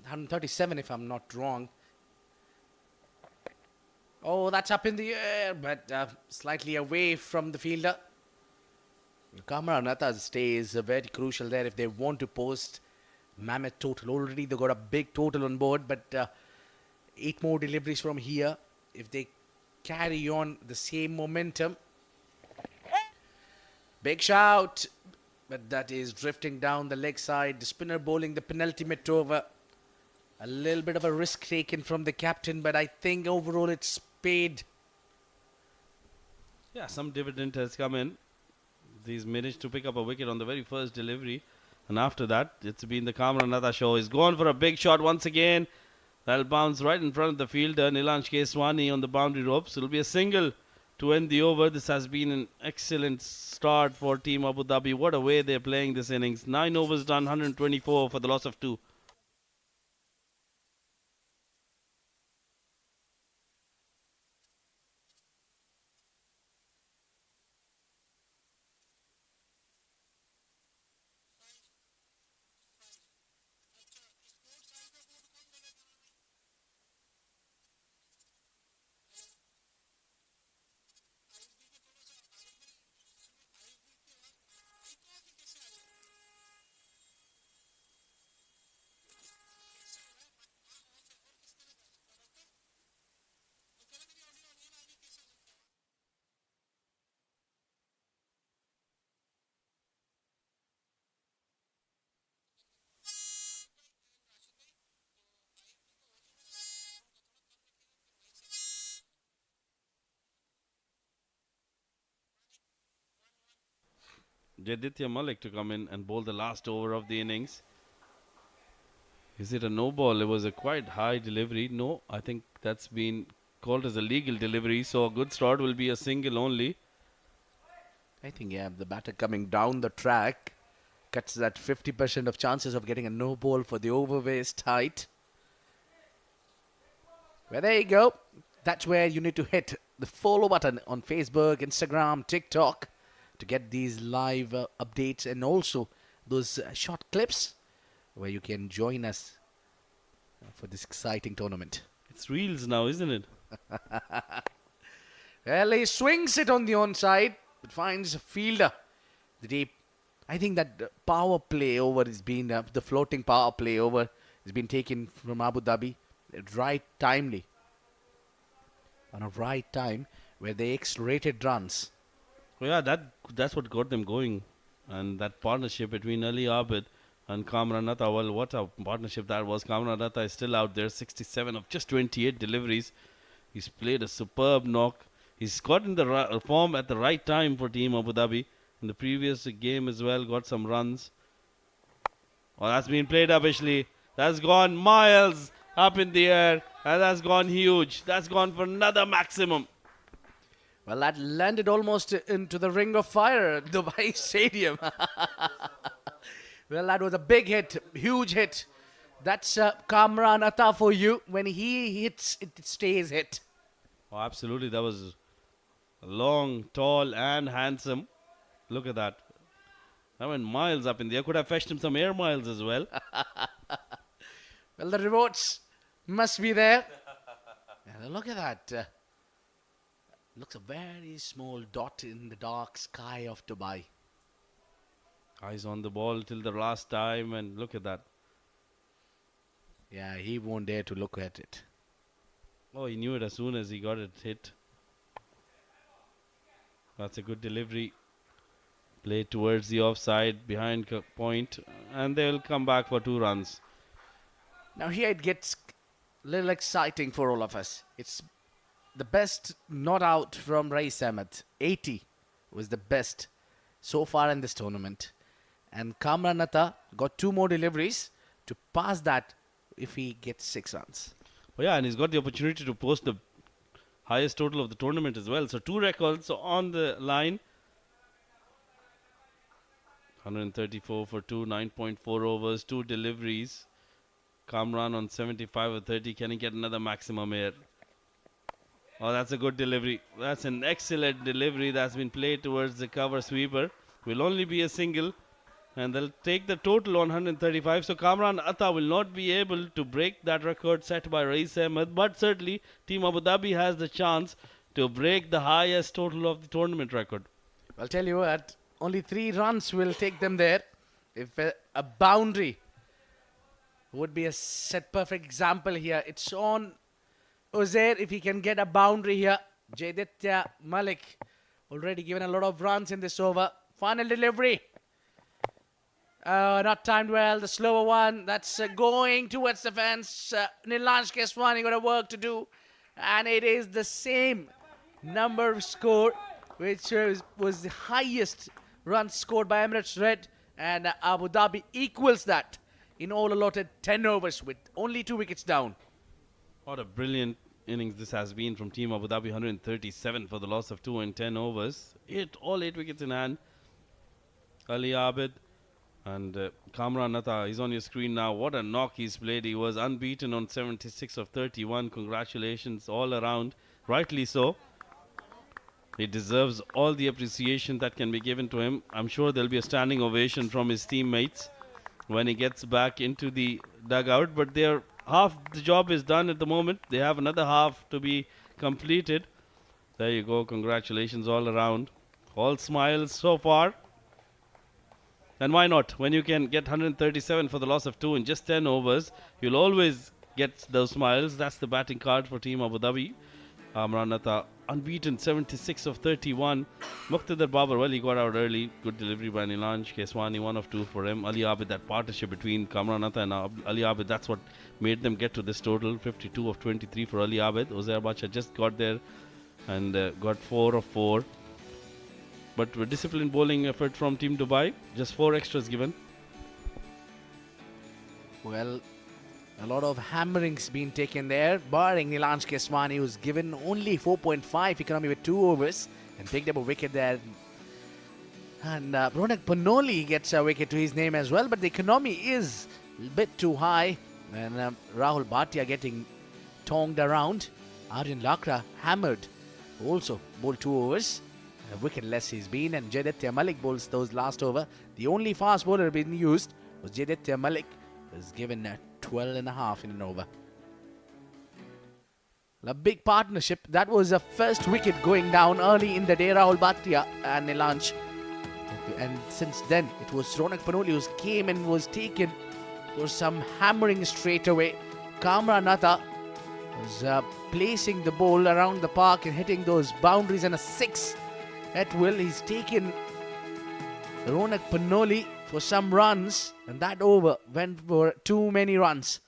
137 if I'm not wrong. Oh, that's up in the air, but slightly away from the fielder. Kamran Atta's stay is very crucial there if they want to post mammoth total. Already they got a big total on board, but 8 more deliveries from here. If they carry on the same momentum. Big shout, but that is drifting down the leg side. The spinner bowling the penultimate over. A little bit of a risk taken from the captain, but I think overall it's paid. Yeah, some dividend has come in. He's managed to pick up a wicket on the very first delivery. And after that, it's been the Kamran Atta show. He's gone for a big shot once again. That'll bounce right in front of the fielder, Nilansh Keswani, on the boundary ropes. It'll be a single to end the over. This has been an excellent start for Team Abu Dhabi. What a way they're playing this innings. 9 overs done, 124 for the loss of 2. Jaditya Malik to come in and bowl the last over of the innings. Is it a no ball? It was a quite high delivery. No, I think that's been called as a legal delivery. So a good start will be a single only. I think, yeah, the batter coming down the track cuts that 50% of chances of getting a no ball for the overways tight. Well, there you go. That's where you need to hit the follow button on Facebook, Instagram, TikTok to get these live updates and also those short clips where you can join us for this exciting tournament. It's reels now, isn't it? Well, he swings it on the onside, but finds a fielder. The deep. I think that power play over has been, the floating power play over has been taken from Abu Dhabi at right timely. On a right time where they accelerated runs. Well, yeah, that's what got them going. And that partnership between Ali Abid and Kamran Atta, well, what a partnership that was. Kamran Atta is still out there, 67 of just 28 deliveries. He's played a superb knock. He's got in the form at the right time for Team Abu Dhabi. In the previous game as well, got some runs. Oh, that's been played up, Ashley. That's gone miles up in the air. And that's gone huge. That's gone for another maximum. Well, that landed almost into the ring of fire at Dubai Stadium. Well, that was a big hit, huge hit. That's Kamran Atta for you. When he hits, it stays hit. Oh, absolutely. That was long, tall, and handsome. Look at that. That went miles up in the air. Could have fetched him some air miles as well. Well, the rewards must be there. And look at that. Looks a very small dot in the dark sky of Dubai. Eyes on the ball till the last time, and look at that. Yeah, he won't dare to look at it. Oh, he knew it as soon as he got it hit. That's a good delivery. Play towards the offside, behind point, and they'll come back for 2 runs. Now here it gets a little exciting for all of us. It's the best not out from Rais Ahmed. 80 was the best so far in this tournament. And Kamran Atta got 2 more deliveries to pass that if he gets 6 runs. Oh yeah, and he's got the opportunity to post the highest total of the tournament as well. So 2 records on the line. 134 for 2, 9.4 overs, 2 deliveries. Kamran on 75 or 30. Can he get another maximum here? Oh, that's a good delivery. That's an excellent delivery that's been played towards the cover sweeper. Will only be a single. And they'll take the total on 135. So Kamran Atta will not be able to break that record set by Rais Ahmed. But certainly, Team Abu Dhabi has the chance to break the highest total of the tournament record. I'll tell you what, only 3 runs will take them there. If a boundary would be a set perfect example here. It's on Uzair if he can get a boundary here. Jaiditya Malik already given a lot of runs in this over. Final delivery. Not timed well. The slower one. That's going towards the fence. Nilanj Keswani got a work to do. And it is the same number score, which was the highest run scored by Emirates Red. And Abu Dhabi equals that in all allotted 10 overs with only 2 wickets down. What a brilliant innings this has been from Team Abu Dhabi. 137 for the loss of 2 in 10 overs. All 8 wickets in hand. Ali Abid and Kamran Atta is on your screen now. What a knock he's played. He was unbeaten on 76 of 31. Congratulations all around. Rightly so. He deserves all the appreciation that can be given to him. I'm sure there'll be a standing ovation from his teammates when he gets back into the dugout. But half the job is done at the moment. They have another half to be completed. There you go. Congratulations all around. All smiles so far. And why not? When you can get 137 for the loss of 2 in just 10 overs, you'll always get those smiles. That's the batting card for Team Abu Dhabi. Kamran Atta unbeaten, 76 of 31. Muqtadar Babar, well, he got out early. Good delivery by Nilanj Keswani, 1 of 2 for him. Ali Abid, that partnership between Kamran Atta and Ali Abid, that's what made them get to this total. 52 of 23 for Ali Abid. Uzair Bacha just got there and got 4 of 4. But with disciplined bowling effort from Team Dubai, just 4 extras given. Well, a lot of hammerings being taken there, barring Nilanj Keswani, who's given only 4.5 economy with 2 overs and picked up a wicket there. And Ronak Panoli gets a wicket to his name as well, but the economy is a bit too high. And Rahul Bhatia getting tongued around. Aryan Lakra hammered, also bowled 2 overs. A wicket less he's been, and Jaiditya Malik bowls those last over. The only fast bowler being used was Jaiditya Malik, was given 12.5 in an over. A big partnership. That was a first wicket going down early in the day. Rahul Bhatia and Nilanj. And since then, it was Ronak Panoli who came and was taken for some hammering straight away. Kamran Atta was placing the ball around the park and hitting those boundaries, and a 6 at will. He's taken Ronak Panoli for some runs, and that over went for too many runs.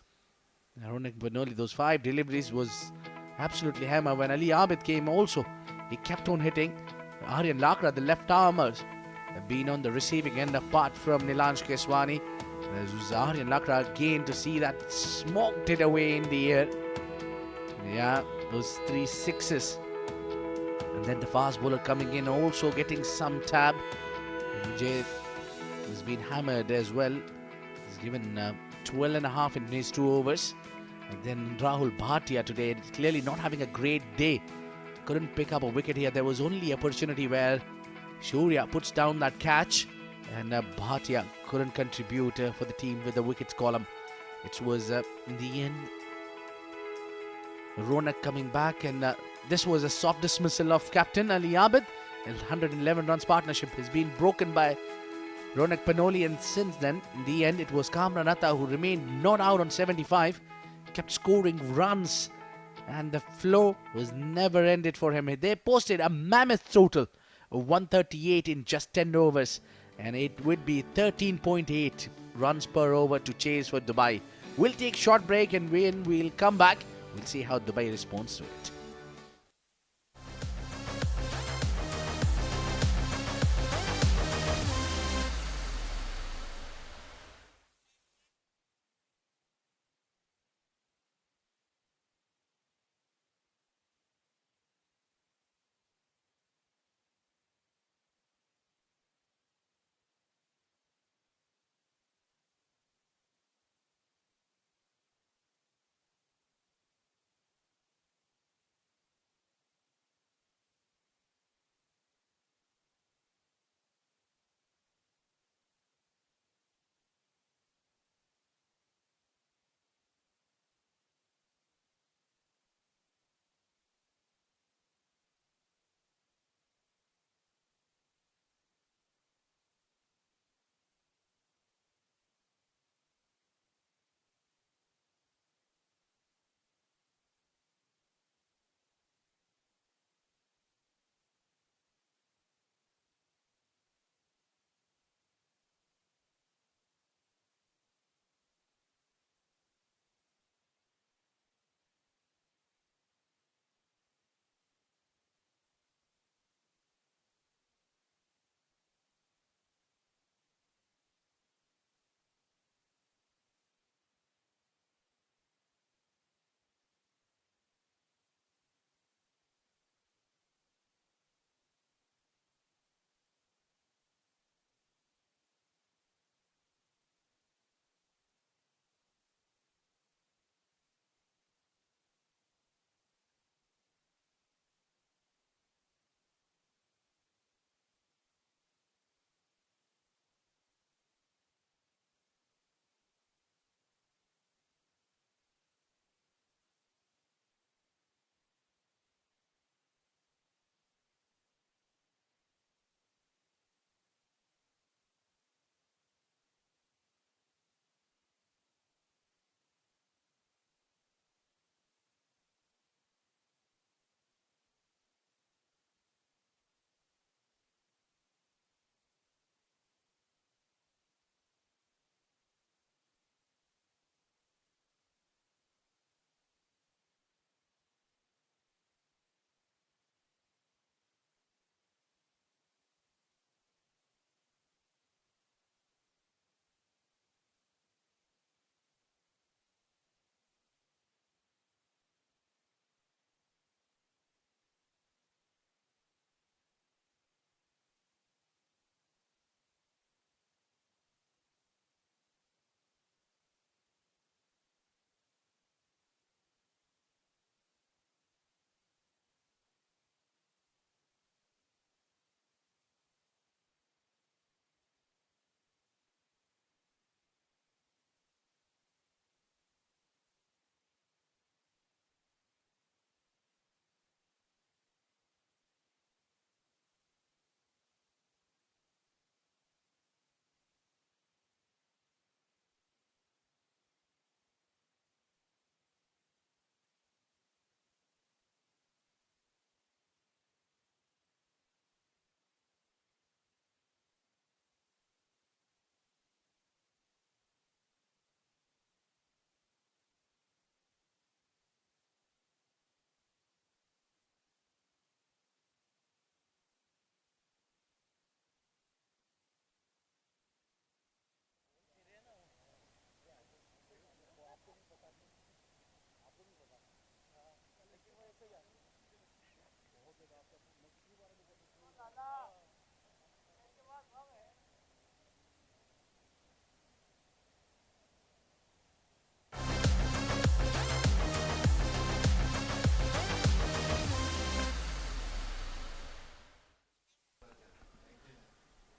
Ronak Panoli, those 5 deliveries was absolutely hammer. When Ali Abid came also, he kept on hitting. Aryan Lakra, the left armers, have been on the receiving end apart from Nilanj Keswani. It was Aryan Lakra again to see that smoked it away in the air. Yeah, those 3 6s. And then the fast bowler coming in, also getting some tab. Jay has been hammered as well. He's given 12.5 in his 2 overs. And then Rahul Bhatia today, clearly not having a great day. Couldn't pick up a wicket here. There was only opportunity where Shurya puts down that catch. And Bhatia couldn't contribute for the team with the wickets column. It was in the end Ronak coming back, and this was a soft dismissal of captain Ali Abid. 111 runs partnership has been broken by Ronak Panoli, and since then, in the end, it was Kamran Atta who remained not out on 75, kept scoring runs, and the flow was never ended for him. They posted a mammoth total of 138 in just 10 overs, and it would be 13.8 runs per over to chase for Dubai. We'll take short break, and when we'll come back, we'll see how Dubai responds to it.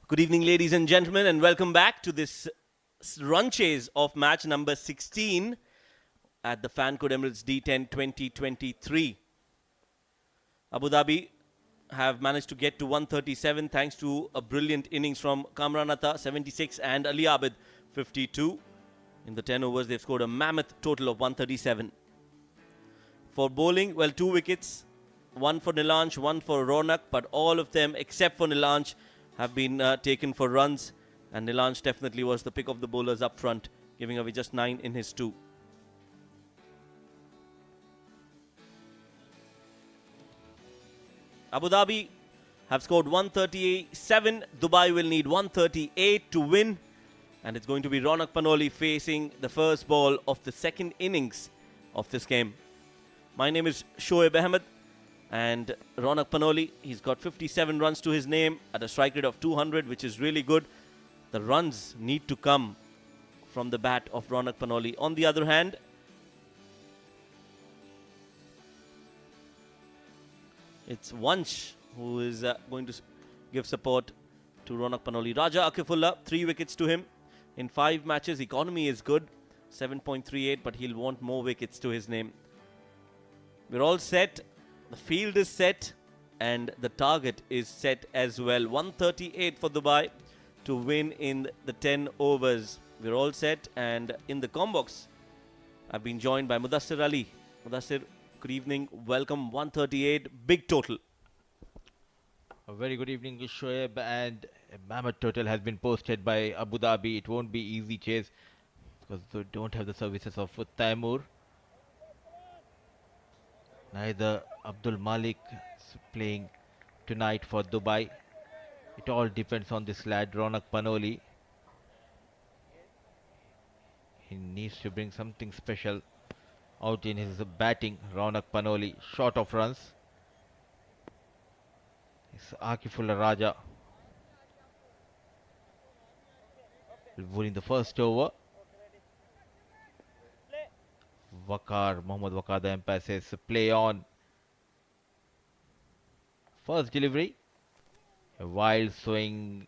Good evening, ladies and gentlemen, and welcome back to this run chase of match number 16 at the Fancode Emirates D10 2023. Abu Dhabi have managed to get to 137 thanks to a brilliant innings from Kamran Atta, 76, and Ali Abid, 52. In the 10 overs, they've scored a mammoth total of 137. For bowling, well, 2 wickets, one for Nilanj, one for Ronak, but all of them, except for Nilanj, have been taken for runs, and Nilanj definitely was the pick of the bowlers up front, giving away just 9 in his 2. Abu Dhabi have scored 137. Dubai will need 138 to win, and it's going to be Ronak Panoli facing the first ball of the second innings of this game. My name is Shoaib Ahmed, and Ronak Panoli, he's got 57 runs to his name at a strike rate of 200, which is really good. The runs need to come from the bat of Ronak Panoli. On the other hand, it's Vansh who is going to give support to Ronak Panoli. Raja Akifullah, 3 wickets to him. In 5 matches, economy is good, 7.38, but he'll want more wickets to his name. We're all set. The field is set, and the target is set as well. 138 for Dubai to win in the 10 overs. We're all set, and in the combox, I've been joined by Mudassir Ali. Mudassir, good evening. Welcome. 138, big total. A very good evening, Shoaib, and a mammoth total has been posted by Abu Dhabi. It won't be easy chase because they don't have the services of Taimur. Neither Abdul Malik is playing tonight for Dubai. It all depends on this lad, Ronak Panoli. He needs to bring something special out in his batting. Ronak Panoli, short of runs. It's Akifullah Raja bowling the first over. Mohammad Waqar, the umpire says play on. First delivery, a wild swing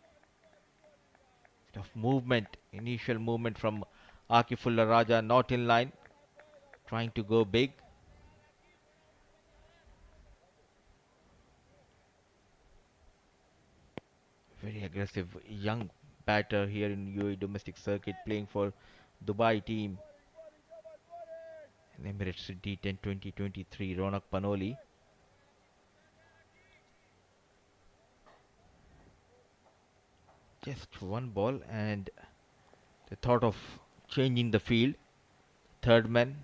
of movement, initial movement from Akifullah Raja, not in line, trying to go big. Very aggressive young batter here in UAE domestic circuit, playing for Dubai team. Emirates D10 2023, Ronak Panoli. Just one ball, and the thought of changing the field. Third man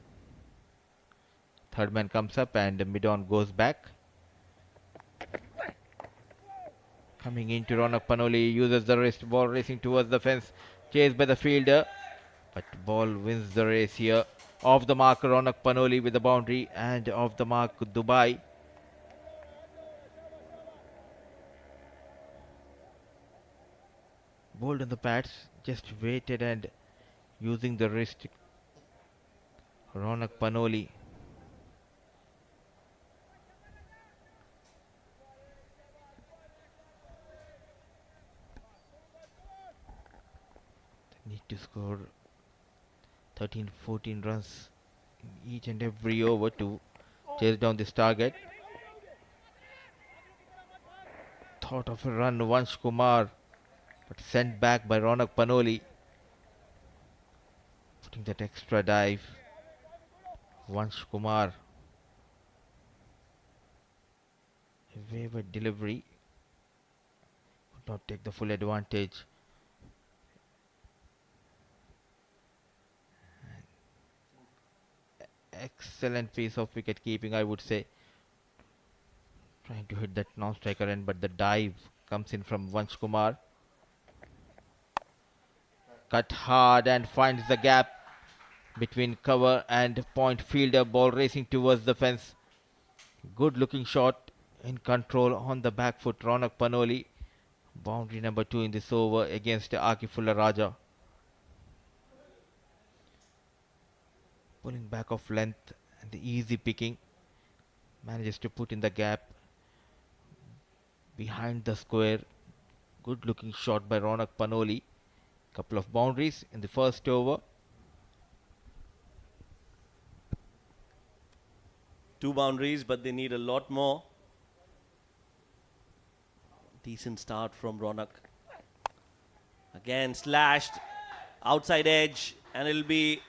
comes up, and the mid-on goes back. Coming into Ronak Panoli, uses the wrist, ball racing towards the fence, chased by the fielder, but ball wins the race here. Off the mark, Ronak Panoli with the boundary, and off the mark, Dubai. Bowled on the pads, just waited and using the wrist. Ronak Panoli. They need to score 13-14 runs in each and every over to chase down this target. Thought of a run, Vansh Kumar, but sent back by Ronak Panoli. Putting that extra dive. Vansh Kumar. A wayward delivery. Could not take the full advantage. Excellent piece of wicket keeping, I would say. Trying to hit that non-striker end, but the dive comes in from Vansh Kumar. Cut hard and finds the gap between cover and point fielder. Ball racing towards the fence. Good looking shot, in control on the back foot. Ronak Panoli. Boundary number 2 in this over against Akifullah Raja. Pulling back of length and the easy picking. Manages to put in the gap behind the square. Good looking shot by Ronak Panoli. Couple of boundaries in the first over. 2 boundaries, but they need a lot more. Decent start from Ronak. Again slashed, outside edge, and it'll be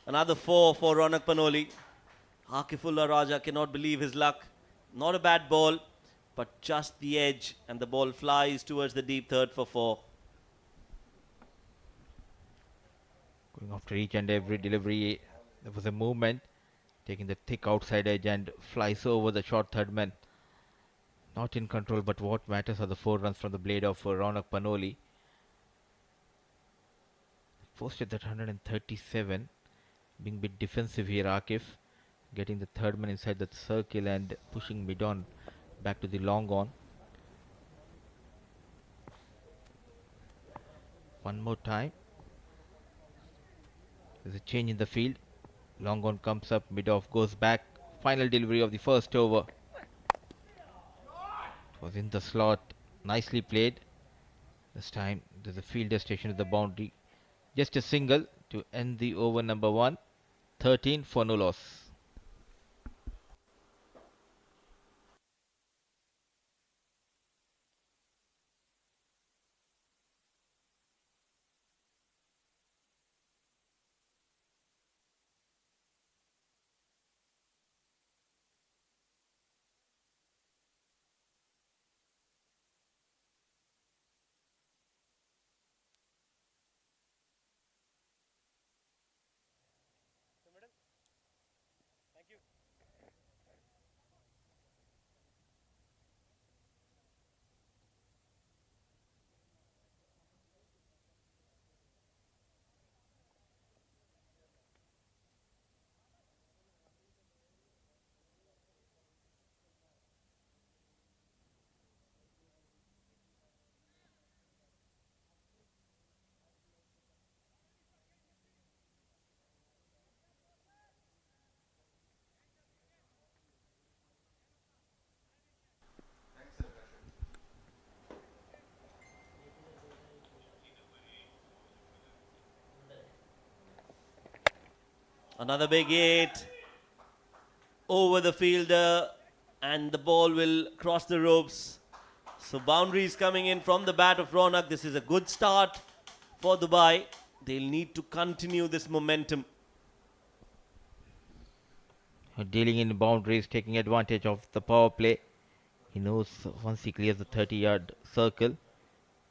another 4 for Ronak Panoli. Akifullah Raja cannot believe his luck. Not a bad ball, but just the edge, and the ball flies towards the deep third for 4. Going after each and every delivery, there was a movement, taking the thick outside edge and flies over the short third man. Not in control, but what matters are the 4 runs from the blade of Ronak Panoli. Posted that 137, being a bit defensive here, Akif, getting the third man inside the circle and pushing mid on back to the long on. One more time. There's a change in the field. Long on comes up, mid off goes back. Final delivery of the first over. It was in the slot. Nicely played. This time there's a fielder stationed at the boundary. Just a single to end the over number 1. 13 for no loss. Another big hit over the fielder, and the ball will cross the ropes. So boundaries coming in from the bat of Ronak. This is a good start for Dubai. They'll need to continue this momentum. Dealing in boundaries, taking advantage of the power play. He knows once he clears the 30-yard circle,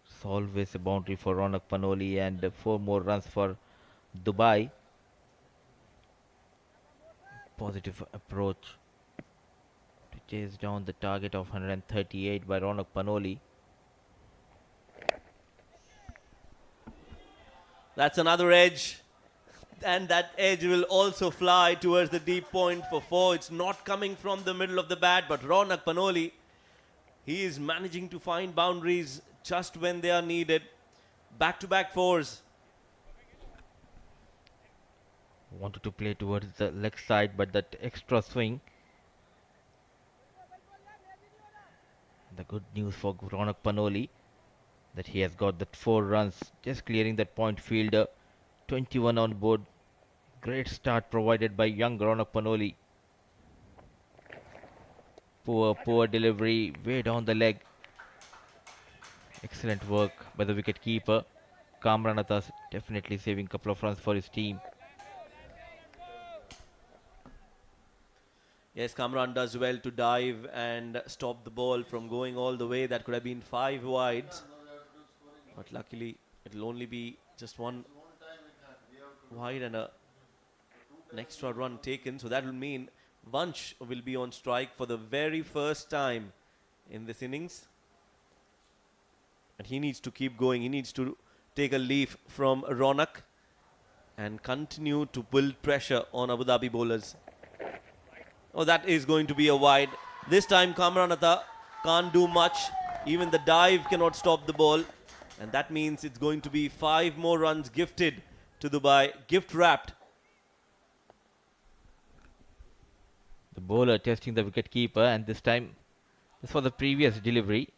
it's always a boundary for Ronak Panoli, and 4 more runs for Dubai. Positive approach to chase down the target of 138 by Ronak Panoli. That's another edge, and that edge will also fly towards the deep point for 4. It's not coming from the middle of the bat, but Ronak Panoli, he is managing to find boundaries just when they are needed. Back-to-back 4s. Wanted to play towards the leg side, but that extra swing. The good news for Ronak Panoli that he has got that 4 runs, just clearing that point fielder. 21 on board. Great start provided by young Ronak Panoli. Poor delivery, way down the leg. Excellent work by the wicket keeper. Kamran Atas definitely saving a couple of runs for his team. Yes, Kamran does well to dive and stop the ball from going all the way. That could have been 5 wides. But luckily, it'll only be just 1 wide and an extra run taken. So that will mean Vansh will be on strike for the very first time in this innings. And he needs to keep going. He needs to take a leaf from Ronak and continue to build pressure on Abu Dhabi bowlers. Oh, that is going to be a wide. This time Kamran Atta can't do much. Even the dive cannot stop the ball. And that means it's going to be 5 more runs gifted to Dubai. Gift wrapped. The bowler testing the wicket keeper, and this time, this was the previous delivery.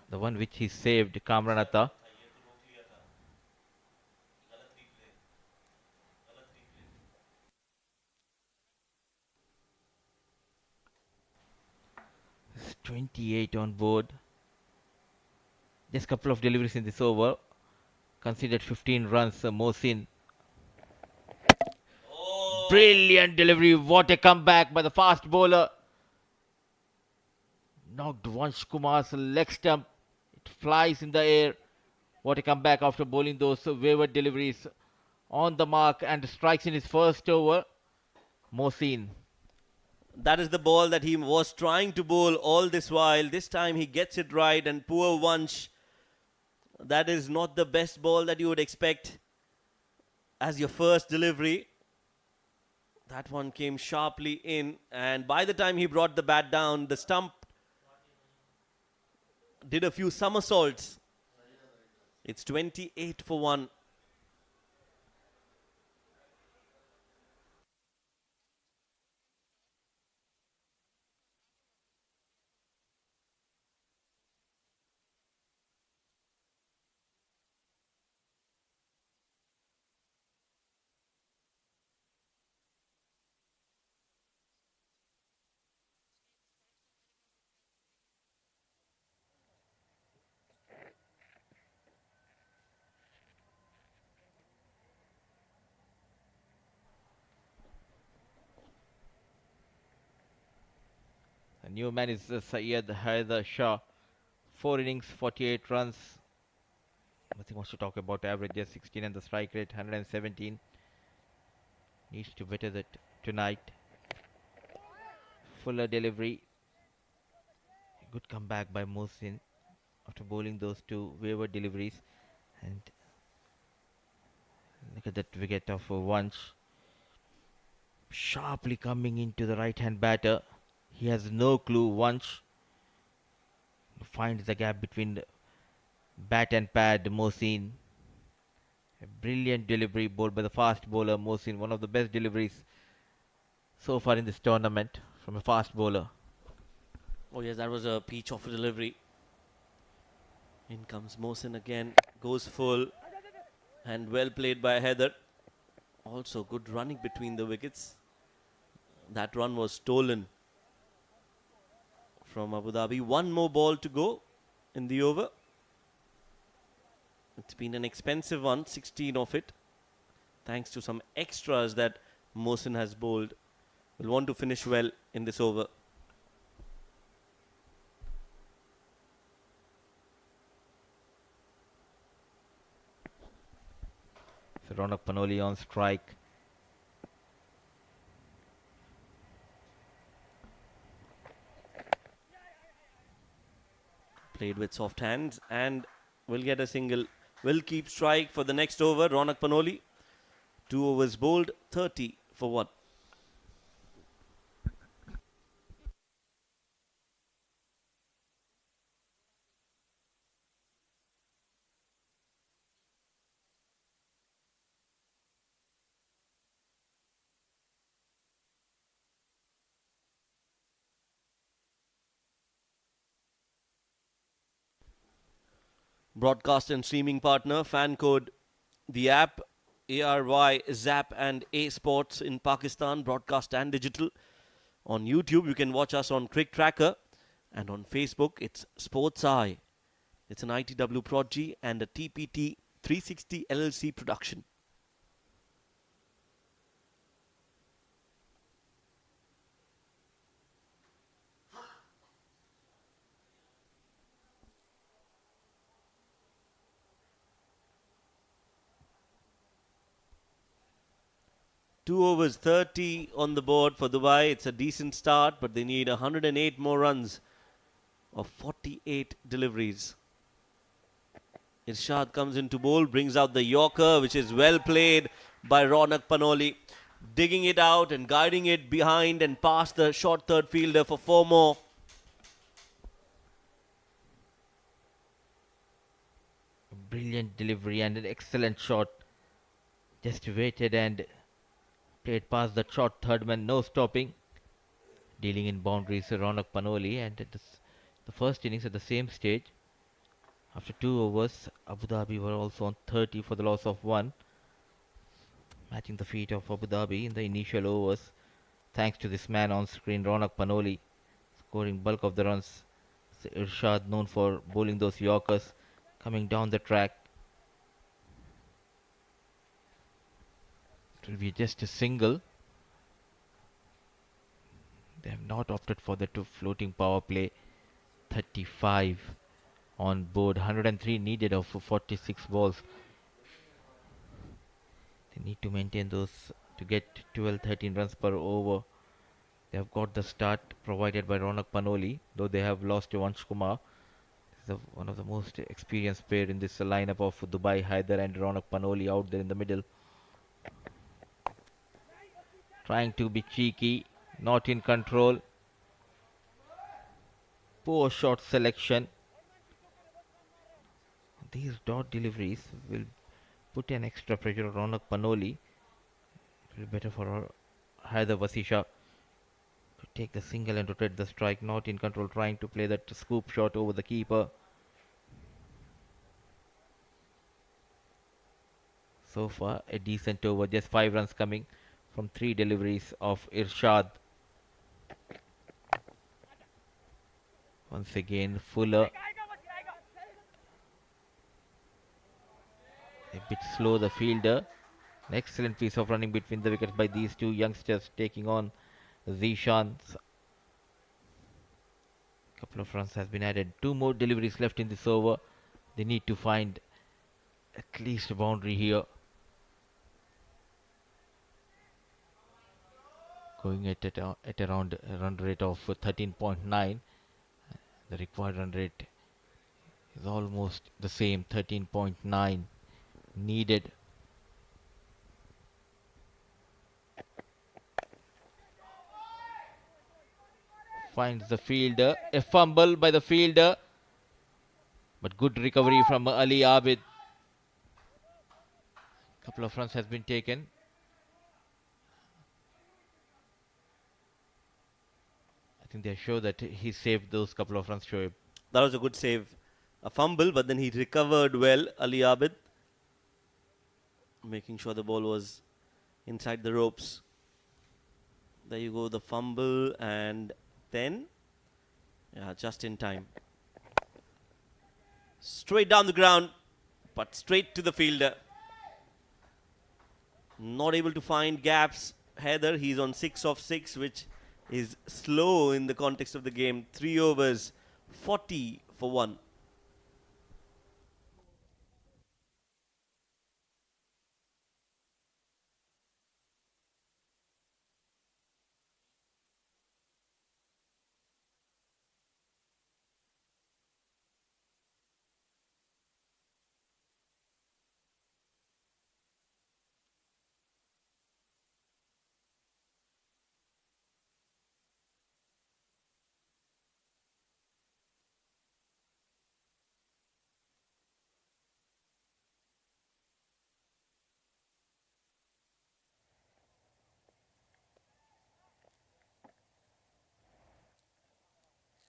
The one which he saved, Kamran Atta. It's 28 on board. Just a couple of deliveries in this over. Considered 15 runs. Mohsin. Brilliant delivery. What a comeback by the fast bowler. Knocked Vansh Kumar's leg stump. It flies in the air. What a comeback after bowling those wayward deliveries. On the mark and strikes in his first over. Mohsin. That is the ball that he was trying to bowl all this while. This time he gets it right, and poor Vansh. That is not the best ball that you would expect as your first delivery. That one came sharply in, and by the time he brought the bat down, the stump did a few somersaults. It's 28 for 1. The new man is Syed Haider Shah. 4 innings, 48 runs. Nothing much to talk about. Averages 16 and the strike rate 117. Needs to better that tonight. Fuller delivery. Good comeback by Mohsin after bowling those two wayward deliveries. And look at that wicket of Vansh. Sharply coming into the right hand batter. He has no clue. Vansh finds the gap between bat and pad. Mohsin. A brilliant delivery bowled by the fast bowler Mohsin. One of the best deliveries so far in this tournament from a fast bowler. Oh yes, that was a peach of a delivery. In comes Mohsin again. Goes full. And well played by Haider. Also good running between the wickets. That run was stolen from Abu Dhabi. One more ball to go in the over. It's been an expensive one, 16 of it. Thanks to some extras that Mohsin has bowled. Will want to finish well in this over. So Ronak Panoli on strike. Played with soft hands and will get a single. Will keep strike for the next over. Ronak Panoli. 2 overs bowled, 30 for 1. Broadcast and streaming partner, fan code, the app, ARY, Zap and A Sports in Pakistan, broadcast and digital. On YouTube, you can watch us on CricTracker, and on Facebook, it's Sports Eye. It's an ITW Prodigy and a TPT 360 LLC production. Two overs, 30 on the board for Dubai. It's a decent start, but they need 108 more runs of 48 deliveries. Irshad comes into bowl, brings out the Yorker, which is well played by Ronak Panoli. Digging it out and guiding it behind and past the short third fielder for 4 more. A brilliant delivery and an excellent shot. Just waited and played past the short third man, no stopping. Dealing in boundaries, Ronak Panoli, and the first innings at the same stage. After 2 overs, Abu Dhabi were also on 30 for the loss of 1, matching the feat of Abu Dhabi in the initial overs, thanks to this man on screen, Ronak Panoli, scoring bulk of the runs. Irshad, known for bowling those Yorkers, coming down the track. It will be just a single. They have not opted for the 2 floating power play. 35 on board, 103 needed of 46 balls. They need to maintain those to get 12-13 runs per over. They have got the start provided by Ronak Panoli, though they have lost to Vansh Kumar. This is one of the most experienced pair in this lineup of Dubai, Haider and Ronak Panoli out there in the middle. Trying to be cheeky, not in control. Poor shot selection. These dot deliveries will put an extra pressure on Ronak Panoli. It will be better for Haider Vasisha to take the single and rotate the strike, not in control, trying to play that scoop shot over the keeper. So far, a decent over, just 5 runs coming from 3 deliveries of Irshad. Once again, Fuller. A bit slow, the fielder. An excellent piece of running between the wickets by these 2 youngsters, taking on Zishan. Couple of runs has been added. 2 more deliveries left in this over. They need to find at least a boundary here. Going at around a run rate of 13.9. The required run rate is almost the same, 13.9 needed. Finds the fielder. A fumble by the fielder, but good recovery from Ali Abid. Couple of runs has been taken. I think they show that he saved those couple of runs, Shoaib. That was a good save. A fumble, but then he recovered well, Ali Abid, making sure the ball was inside the ropes. There you go, the fumble, and then, yeah, just in time. Straight down the ground, but straight to the fielder. Not able to find gaps. Heather, he's on 6 of 6, which is slow in the context of the game. 3 overs, 40 for 1.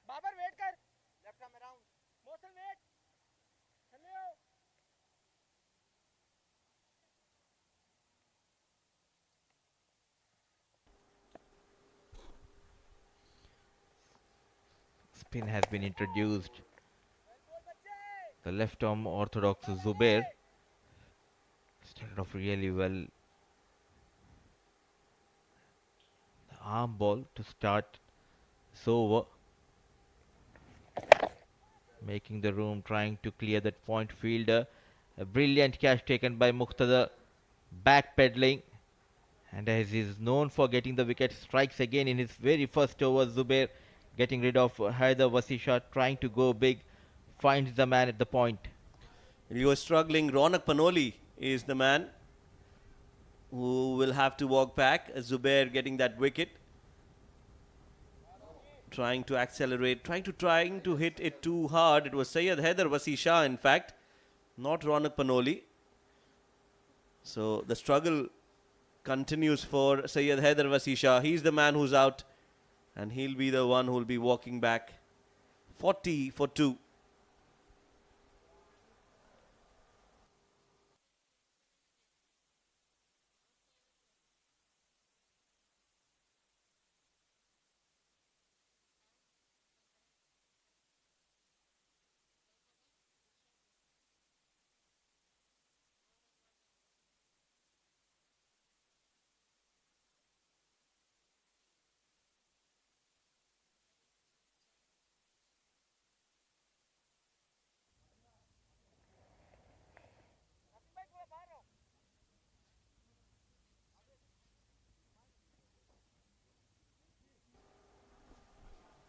Babar wait कर left arm around motion wait थल्ले आओ Spin has been introduced. The left arm orthodox Zubair started off really well. The arm ball to start this over. Making the room, trying to clear that point fielder. A brilliant catch taken by Muqtada, backpedaling. And as he is known for getting the wicket, strikes again in his very first over. Zubair getting rid of Haider Vasisha, trying to go big, finds the man at the point. You are struggling. Ronak Panoli is the man who will have to walk back. Zubair getting that wicket. Trying to accelerate, trying to hit it too hard. It was Syed Haider Vasisha, in fact, not Ronak Panoli. So the struggle continues for Syed Haider Vasisha. He's the man who's out, and he'll be the one who'll be walking back. 40 for 2.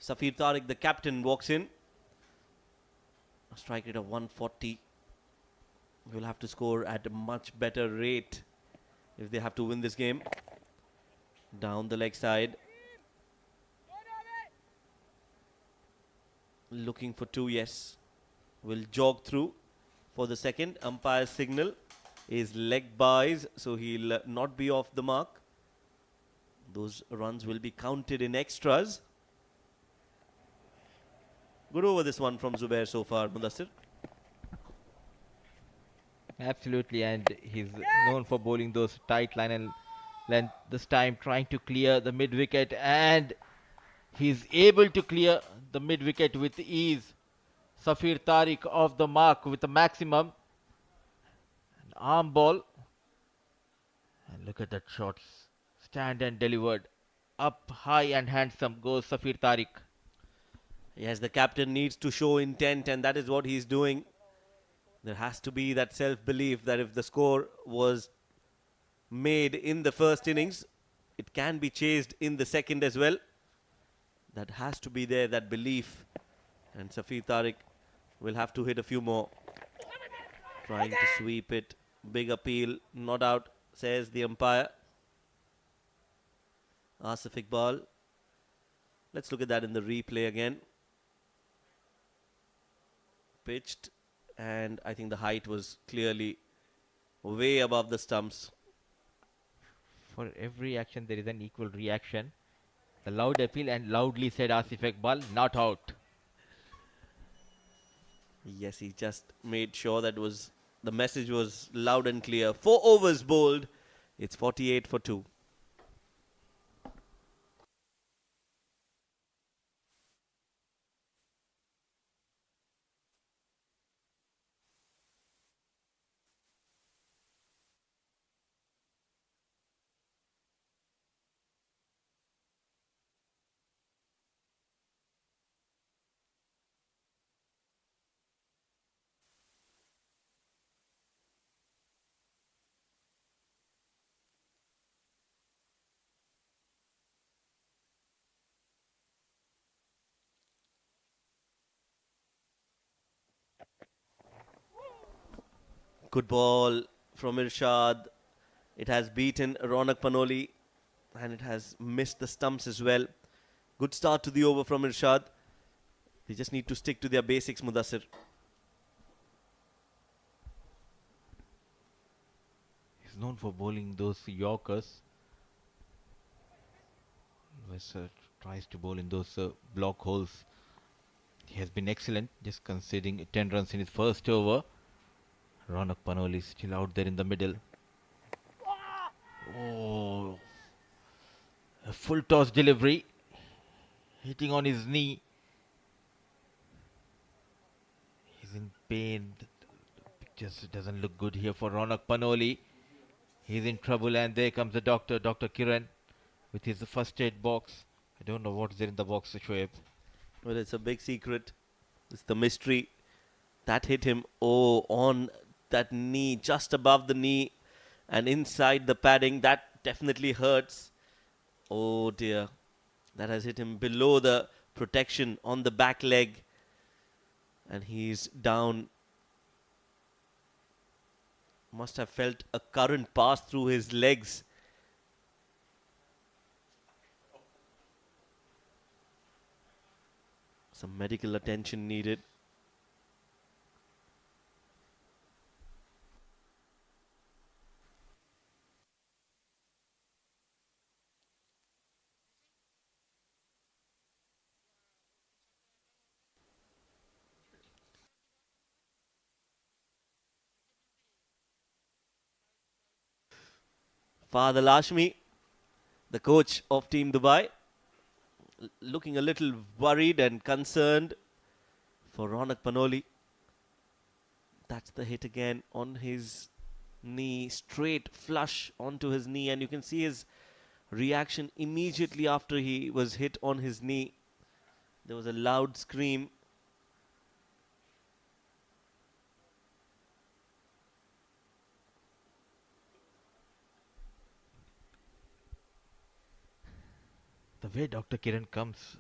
Safir Tariq, the captain, walks in. A strike rate of 140. Will have to score at a much better rate if they have to win this game. Down the leg side. Looking for two, yes. Will jog through for the second. Umpire's signal is leg buys, so he'll not be off the mark. Those runs will be counted in extras. Good over this one from Zubair so far, Mudassir. Absolutely, and he's known for bowling those tight line and length. This time trying to clear the mid wicket, and he's able to clear the mid wicket with ease. Safir Tariq off the mark with the maximum. An arm ball. And look at that shot. Stand and delivered. Up high and handsome goes Safir Tariq. Yes, the captain needs to show intent, and that is what he's doing. There has to be that self-belief that if the score was made in the first innings, it can be chased in the second as well. That has to be there, that belief. And Safir Tariq will have to hit a few more. Trying to sweep it. Big appeal, not out, says the umpire. Asif Iqbal. Let's look at that in the replay again. Pitched, and I think the height was clearly way above the stumps. For every action, there is an equal reaction. The loud appeal, and loudly said Asif Iqbal, not out. Yes, he just made sure that the message was loud and clear. 4 overs bowled. It's 48 for 2. Good ball from Irshad. It has beaten Ronak Panoli, and it has missed the stumps as well. Good start to the over from Irshad. They just need to stick to their basics, Mudassir. He's known for bowling those Yorkers. West tries to bowl in those block holes. He has been excellent, just conceding 10 runs in his first over. Ronak Panoli still out there in the middle. Oh, a full toss delivery, hitting on his knee. He's in pain. The picture doesn't look good here for Ronak Panoli. He's in trouble, and there comes the doctor, Dr. Kiran, with his first aid box. I don't know what's there in the box, Shoaib. Well, it's a big secret. It's the mystery. That hit him, on that knee, just above the knee and inside the padding. That definitely hurts. Oh dear. That has hit him below the protection on the back leg. And he's down. Must have felt a current pass through his legs. Some medical attention needed. Father Lashmi, the coach of Team Dubai, looking a little worried and concerned for Ronak Panoli. That's the hit again on his knee, straight flush onto his knee, and you can see his reaction immediately after he was hit on his knee. There was a loud scream. The way Dr. Kiran comes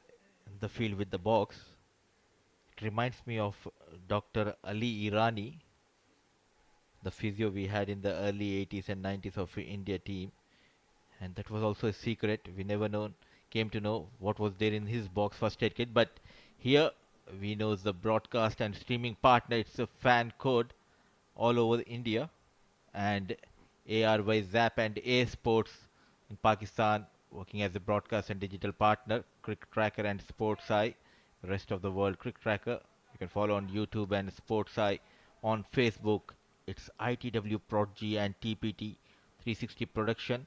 in the field with the box. It reminds me of Dr. Ali Irani, the physio we had in the early 80s and 90s of India team, and that was also a secret. We never came to know what was there in his box first aid kit. But here we know the broadcast and streaming partner. It's a fan code all over India, and ARY Zap and A Sports in Pakistan working as a broadcast and digital partner. CricTracker and Sports Eye, the rest of the world CricTracker. You can follow on YouTube and Sports Eye on Facebook. It's ITW Prodigy and TPT 360 production.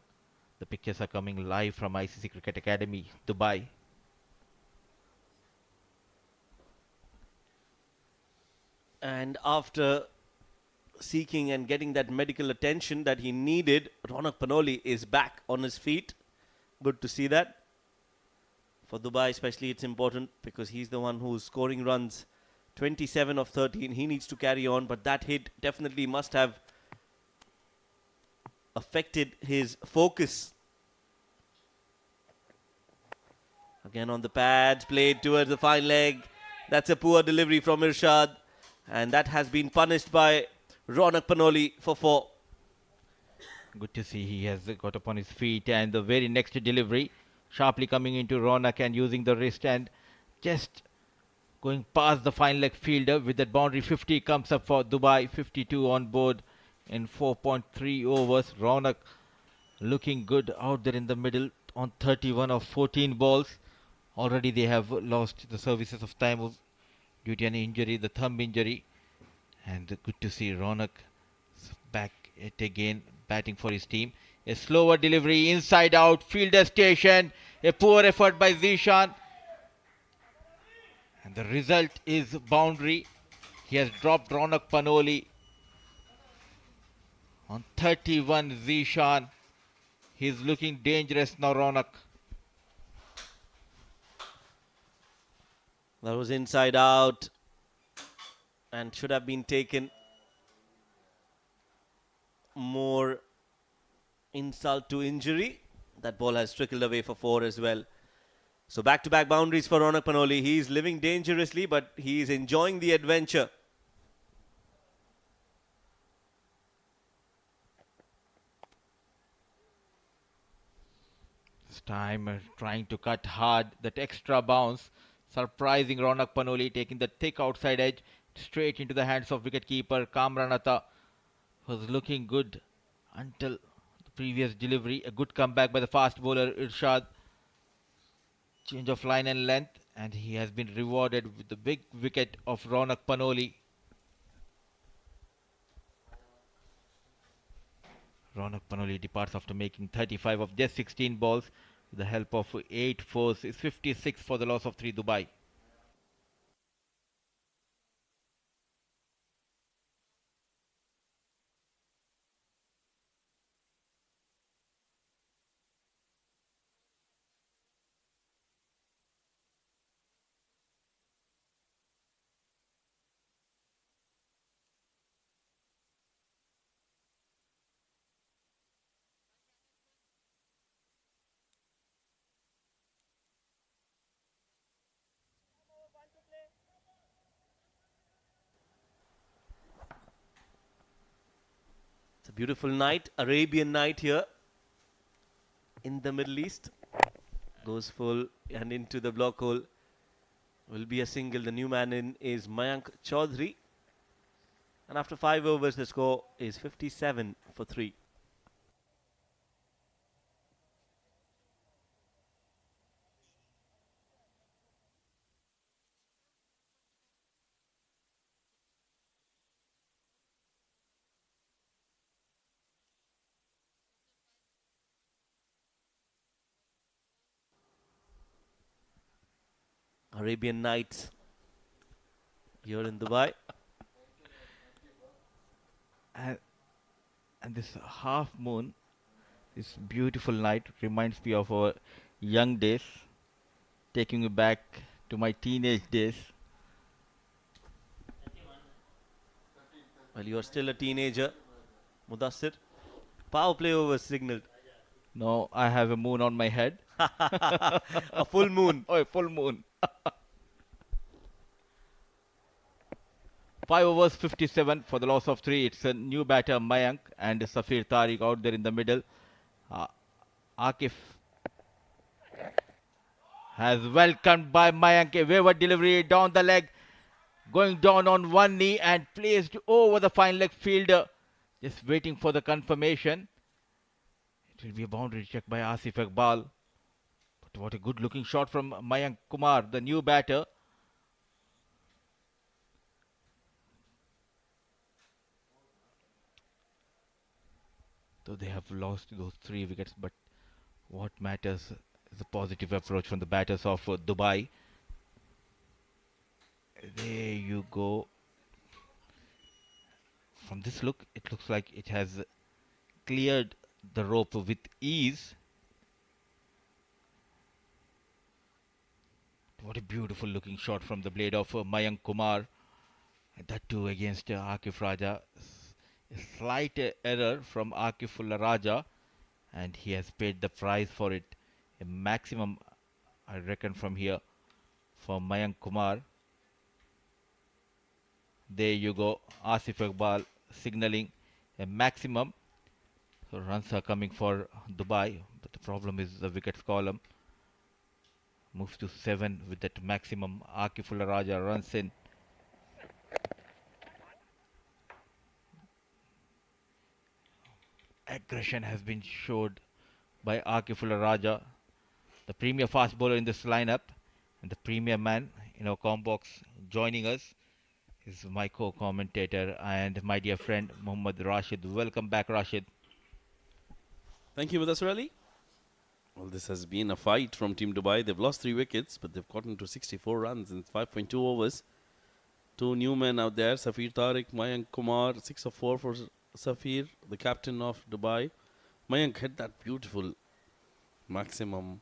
The pictures are coming live from ICC Cricket Academy, Dubai. And after seeking and getting that medical attention that he needed, Ronak Panoli is back on his feet. Good to see that. For Dubai especially, it's important because he's the one who's scoring runs. 27 of 13. He needs to carry on, but that hit definitely must have affected his focus. Again on the pads, played towards the fine leg. That's a poor delivery from Irshad, and that has been punished by Ronak Panoli for 4. Good to see he has got upon his feet, and the very next delivery sharply coming into Ronak and using the wrist and just going past the fine leg fielder with that boundary. 50 comes up for Dubai, 52 on board in 4.3 overs. Ronak looking good out there in the middle on 31 of 14 balls. Already they have lost the services of Taimur due to an injury, the thumb injury. And good to see Ronak back it again, batting for his team. A slower delivery, inside out, fielder station. A poor effort by Zishan. And the result is boundary. He has dropped Ronak Panoli on 31. Zishan. He's looking dangerous now, Ronak. That was inside out and should have been taken. More insult to injury. That ball has trickled away for 4 as well. So back-to-back boundaries for Ronak Panoli. He's living dangerously, but he's enjoying the adventure. This time trying to cut hard, that extra bounce. Surprising Ronak Panoli, taking the thick outside edge straight into the hands of wicketkeeper Kamran Atta. Was looking good until the previous delivery. A good comeback by the fast bowler Irshad. Change of line and length, and he has been rewarded with the big wicket of Ronak Panoli. Ronak Panoli departs after making 35 of just 16 balls with the help of 8 fours. Is 56 for the loss of 3 Dubai. It's a beautiful night, Arabian night here in the Middle East. Goes full and into the block hole. Will be a single. The new man in is Mayank Chaudhary. And after 5 overs, the score is 57 for 3. Arabian Nights here in Dubai. And this half moon, this beautiful night reminds me of our young days, taking me back to my teenage days. Well, you are still a teenager, Mudassir. Power play over signaled. No, I have a moon on my head. A full moon. Oh, a full moon. 5 overs 57 for the loss of 3. It's a new batter Mayank and Safir Tariq out there in the middle. Akif has welcomed by Mayank, a wayward delivery down the leg, going down on one knee and placed over the fine leg fielder, just waiting for the confirmation. It will be a boundary check by Asif Iqbal. But what a good looking shot from Mayank Kumar, the new batter. Though they have lost those 3 wickets, but what matters is a positive approach from the batters of Dubai. There you go. From this look, it looks like it has cleared the rope with ease. What a beautiful looking shot from the blade of Mayank Kumar. And that too against Akif Raja. A slight error from Akifullah Raja, and he has paid the price for it. A maximum, I reckon, from here for Mayank Kumar. There you go, Asif Iqbal signaling a maximum. So runs are coming for Dubai, but the problem is the wickets column. Moves to 7 with that maximum. Akifullah Raja runs in. Aggression has been showed by Akifullah Raja, the premier fast bowler in this lineup, and the premier man in our com box. Joining us is my co-commentator and my dear friend Muhammad Rashid. Welcome back, Rashid. Thank you, Mudassar Ali. Well, this has been a fight from Team Dubai. They've lost 3 wickets, but they've gotten to 64 runs in 5.2 overs. 2 new men out there, Safir Tariq, Mayank Kumar, 6 of 4 for Safir, the captain of Dubai. Mayank hit that beautiful maximum.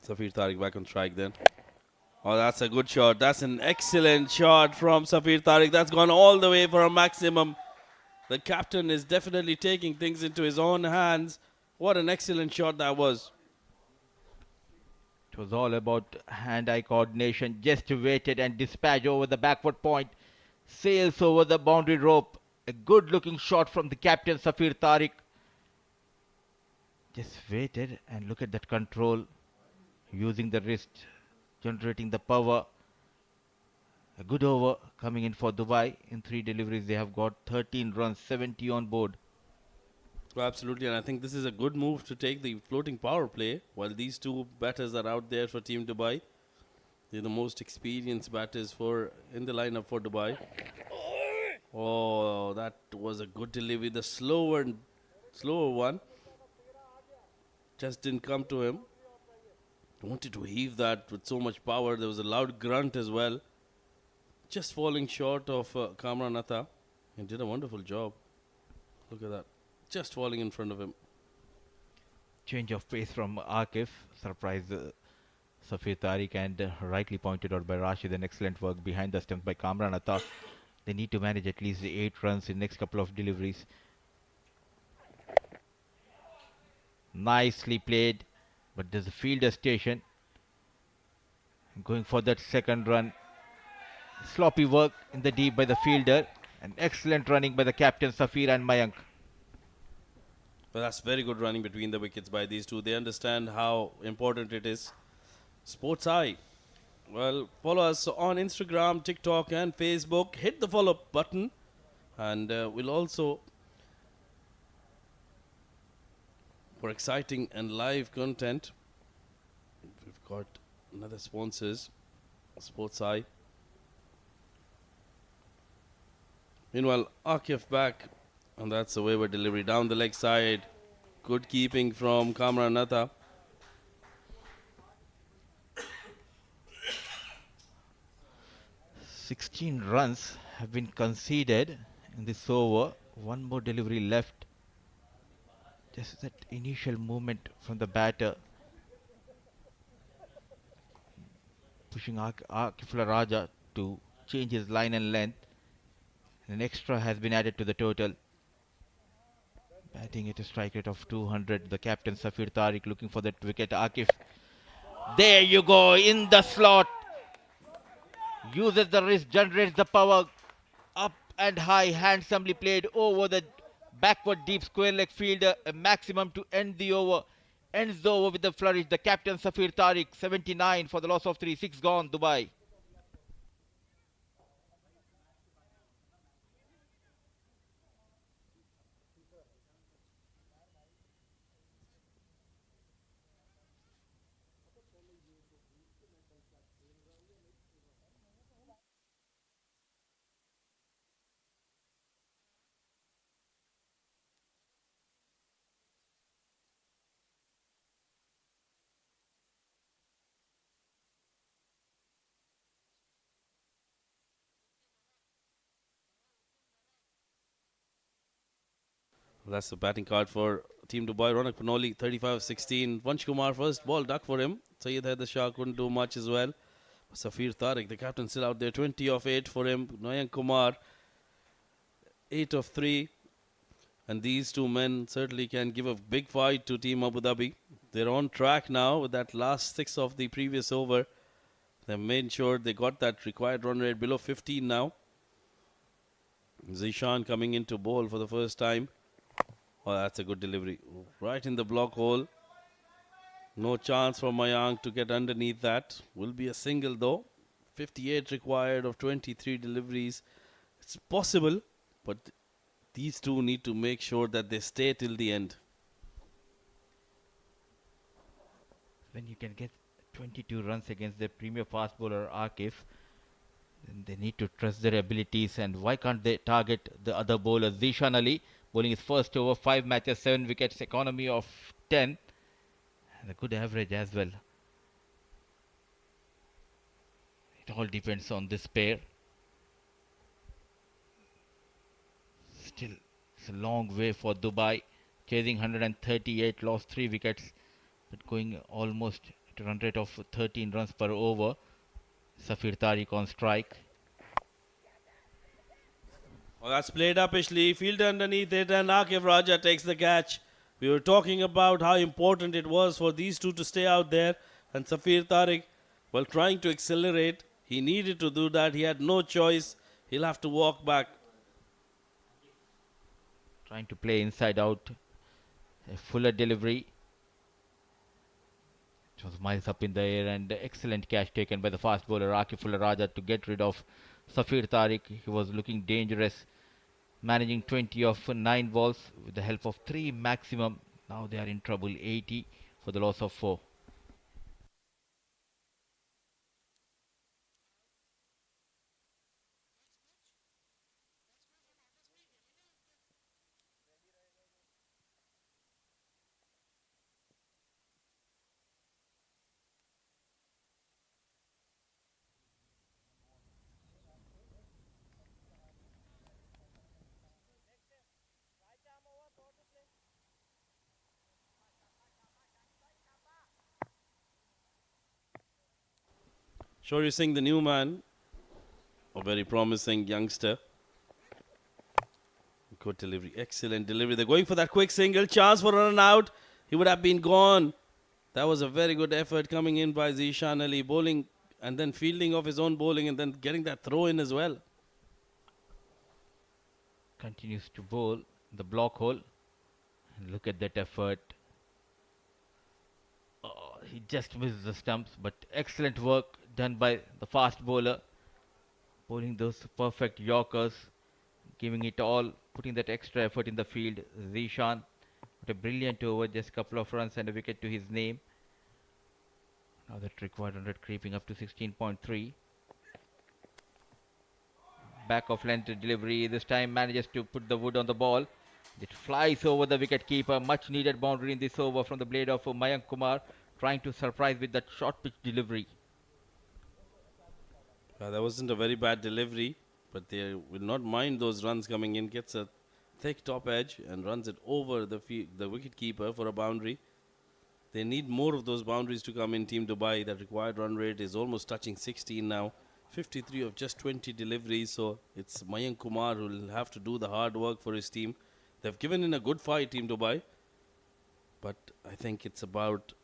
Safir Tariq back on strike then. Oh, that's a good shot. That's an excellent shot from Safir Tariq. That's gone all the way for a maximum. The captain is definitely taking things into his own hands. What an excellent shot that was. It was all about hand-eye coordination. Just waited and dispatched over the backward point. Sails over the boundary rope. A good-looking shot from the captain, Safir Tariq. Just waited and look at that control. Using the wrist, generating the power. A good over coming in for Dubai. In 3 deliveries, they have got 13 runs, 70 on board. Well, absolutely, and I think this is a good move to take the floating power play while these 2 batters are out there for Team Dubai. They're the most experienced batters in the lineup for Dubai. Oh, that was a good delivery. The slower one just didn't come to him. Wanted to heave that with so much power. There was a loud grunt as well. Just falling short of Kamran Atta. He did a wonderful job. Look at that. Just falling in front of him. Change of pace from Akif. Surprised Safir Tariq, and rightly pointed out by Rashid. An excellent work behind the stumps by Kamran Atta. They need to manage at least 8 runs in next couple of deliveries. Nicely played. But there's a fielder station. Going for that second run. Sloppy work in the deep by the fielder. And excellent running by the captain Safir and Mayank. But that's very good running between the wickets by these 2. They understand how important it is. Sports Eye. Well, follow us on Instagram, TikTok and Facebook. Hit the follow button. And we'll also, for exciting and live content, we've got another sponsors, Sports Eye. Meanwhile, Akif back, and that's a wayward delivery down the leg side. Good keeping from Kamran Atta. 16 runs have been conceded in this over. 1 more delivery left. Just that initial movement from the batter, pushing Akifullah Raja to change his line and length. An extra has been added to the total. Batting at a strike rate of 200. The captain Safir Tariq looking for that wicket. Akif. There you go, in the slot. Uses the wrist, generates the power. Up and high, handsomely played over the backward deep square leg fielder. A maximum to end the over. Ends the over with the flourish. The captain Safir Tariq, 79 for the loss of 3. 6 gone, Dubai. That's the batting card for Team Dubai. Ronak Panoli, 35-16. Vansh Kumar, first ball duck for him. Sayyid Haider Shah couldn't do much as well. Safir Tariq, the captain, still out there. 20 of 8 for him. Noyan Kumar, 8 of 3. And these two men certainly can give a big fight to Team Abu Dhabi. They're on track now with that last 6 of the previous over. They've made sure they got that required run rate below 15 now. Zishan coming into bowl for the first time. Oh, that's a good delivery. Right in the block hole. No chance for Mayank to get underneath that. Will be a single though. 58 required of 23 deliveries. It's possible, but these two need to make sure that they stay till the end. When you can get 22 runs against their premier fast bowler Akif, then they need to trust their abilities. And why can't they target the other bowler? Zishan Ali bowling his first over, 5 matches, 7 wickets, economy of 10, and a good average as well. It all depends on this pair. Still, it's a long way for Dubai, chasing 138, lost 3 wickets, but going almost at a run rate of 13 runs per over. Safir Tariq on strike. Well, that's played uppishly. Fielder underneath it, and Akif Raja takes the catch. We were talking about how important it was for these two to stay out there. And Safir Tariq, while trying to accelerate, he needed to do that. He had no choice. He'll have to walk back. Trying to play inside out. A fuller delivery. It was miles up in the air, and excellent catch taken by the fast bowler Akif Raja to get rid of Safir Tariq. He was looking dangerous, managing 20 of 9 balls with the help of 3 maximum. Now they are in trouble, 80 for the loss of 4. Sure, you're seeing the new man, a very promising youngster. Good delivery, excellent delivery. They're going for that quick single, chance for a run out. He would have been gone. That was a very good effort coming in by Zishan Ali, bowling and then fielding off his own bowling and then getting that throw in as well. Continues to bowl the block hole. And look at that effort. Oh, he just misses the stumps, but excellent work done by the fast bowler. Bowling those perfect Yorkers, giving it all, putting that extra effort in the field. Zishan, what a brilliant over, just a couple of runs and a wicket to his name. Now that required 100 creeping up to 16.3. Back of length delivery, this time manages to put the wood on the ball. It flies over the wicket keeper. Much needed boundary in this over from the blade of Mayank Kumar, trying to surprise with that short pitch delivery. That wasn't a very bad delivery, but they will not mind those runs coming in. Gets a thick top edge and runs it over the wicket keeper for a boundary. They need more of those boundaries to come in Team Dubai. That required run rate is almost touching 16 now. 53 of just 20 deliveries, so it's Mayank Kumar who will have to do the hard work for his team. They've given in a good fight, Team Dubai. But I think it's about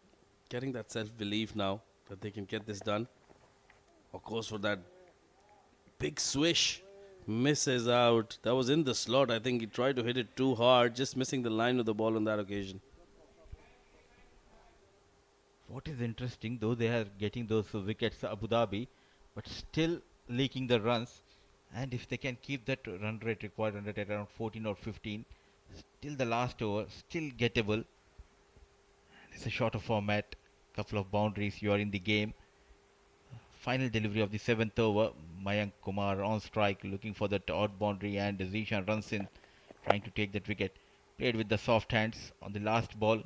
getting that self-belief now that they can get this done. Of course, for that big swish, misses out. That was in the slot. I think he tried to hit it too hard, just missing the line of the ball on that occasion. What is interesting, though they are getting those wickets, Abu Dhabi, but still leaking the runs. And if they can keep that run rate required at around 14 or 15, still the last over, still gettable. It's a shorter format, couple of boundaries, you are in the game. Final delivery of the 7th over, Mayank Kumar on strike, looking for that odd boundary, and Zishan runs in, trying to take that wicket. Played with the soft hands on the last ball,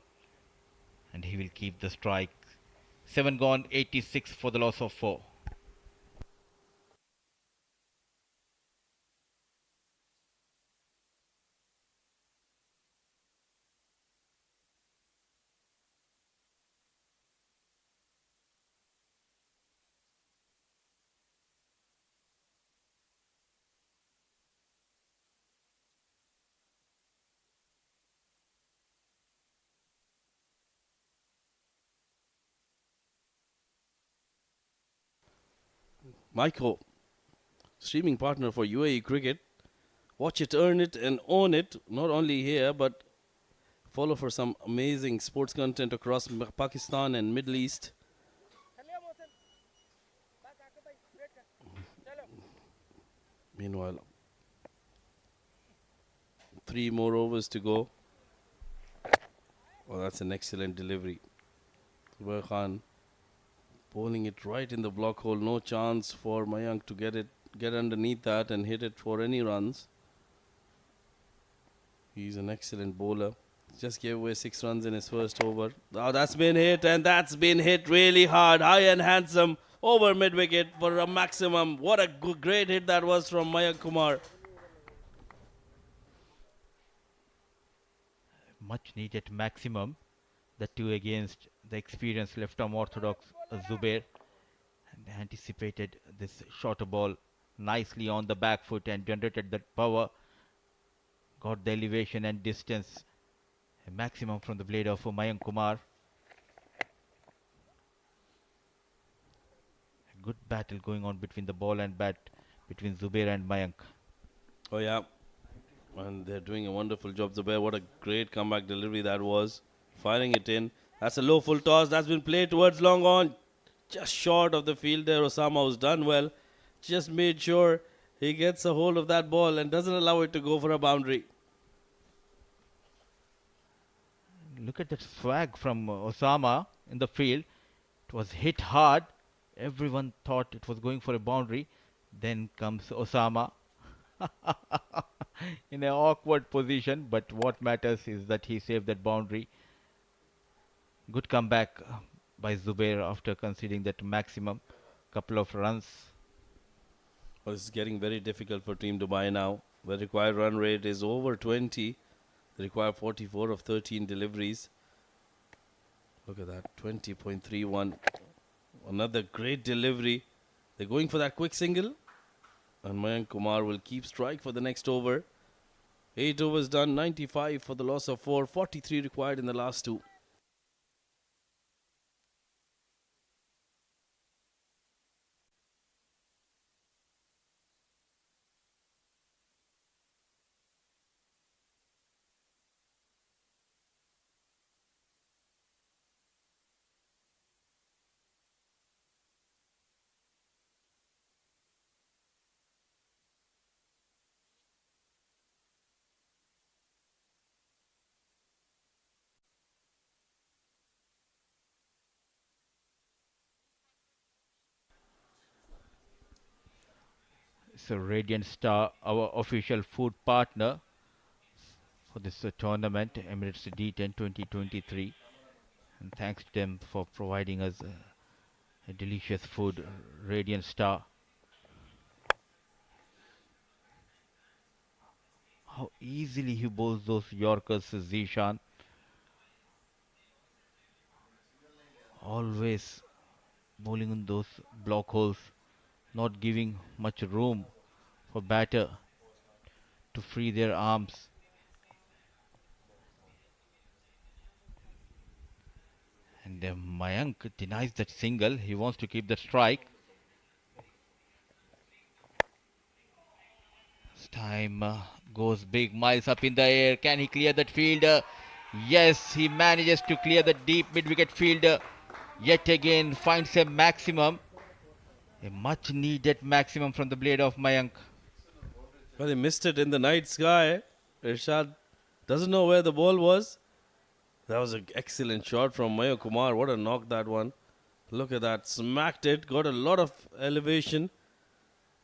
and he will keep the strike. 7 gone, 86 for the loss of 4. Michael, streaming partner for UAE Cricket. Watch it, earn it, and own it. Not only here, but follow for some amazing sports content across Pakistan and Middle East. Meanwhile, 3 more overs to go. Oh, that's an excellent delivery. Zubair Khan bowling it right in the block hole. No chance for Mayank to get underneath that and hit it for any runs. He's an excellent bowler. Just gave away 6 runs in his first over. Oh, that's been hit, and that's been hit really hard. High and handsome over mid-wicket for a maximum. What a great hit that was from Mayank Kumar. Much needed maximum. The 2 against the experienced left-arm orthodox Zubair, and anticipated this shorter ball nicely on the back foot and generated that power. Got the elevation and distance. A maximum from the blade of Mayank Kumar. A good battle going on between the ball and bat between Zubair and Mayank. Oh, yeah. And they're doing a wonderful job. Zubair, what a great comeback delivery that was. Firing it in. That's a low full toss. That's been played towards long on. Just short of the fielder. Osama was done well. Just made sure he gets a hold of that ball and doesn't allow it to go for a boundary. Look at that swag from Osama in the field. It was hit hard. Everyone thought it was going for a boundary. Then comes Osama in an awkward position. But what matters is that he saved that boundary. Good comeback by Zubair after conceding that maximum. Couple of runs. Well, it's getting very difficult for Team Dubai now. The required run rate is over 20. They require 44 of 13 deliveries. Look at that, 20.31. Another great delivery. They're going for that quick single. And Mayank Kumar will keep strike for the next over. 8 overs done, 95 for the loss of 4. 43 required in the last 2. So Radiant Star, our official food partner for this tournament, Emirates D10 2023. And thanks to them for providing us a delicious food, Radiant Star. How easily he bowls those Yorkers, Zishan. Always bowling in those block holes, not giving much room for batter to free their arms. And Mayank denies that single. He wants to keep the strike. This time goes big, miles up in the air. Can he clear that fielder? Yes, he manages to clear the deep mid-wicket fielder. Yet again finds a maximum. A much needed maximum from the blade of Mayank. Well, he missed it in the night sky. Irshad doesn't know where the ball was. That was an excellent shot from Mayank Kumar. What a knock that one. Look at that. Smacked it. Got a lot of elevation.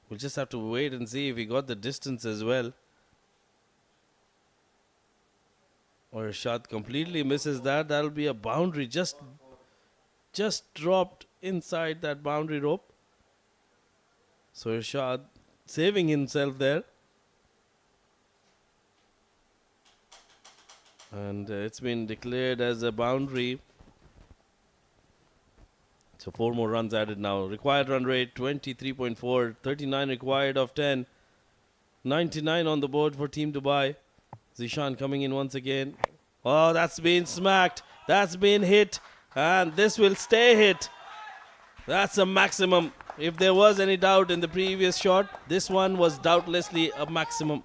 We'll just have to wait and see if he got the distance as well. Or Irshad completely misses that. That'll be a boundary. Just dropped inside that boundary rope. So Irshad saving himself there. And it's been declared as a boundary. So 4 more runs added now. Required run rate 23.4. 39 required of 10. 99 on the board for Team Dubai. Zishan coming in once again. Oh, that's been smacked. That's been hit. And this will stay hit. That's a maximum. If there was any doubt in the previous shot, this one was doubtlessly a maximum.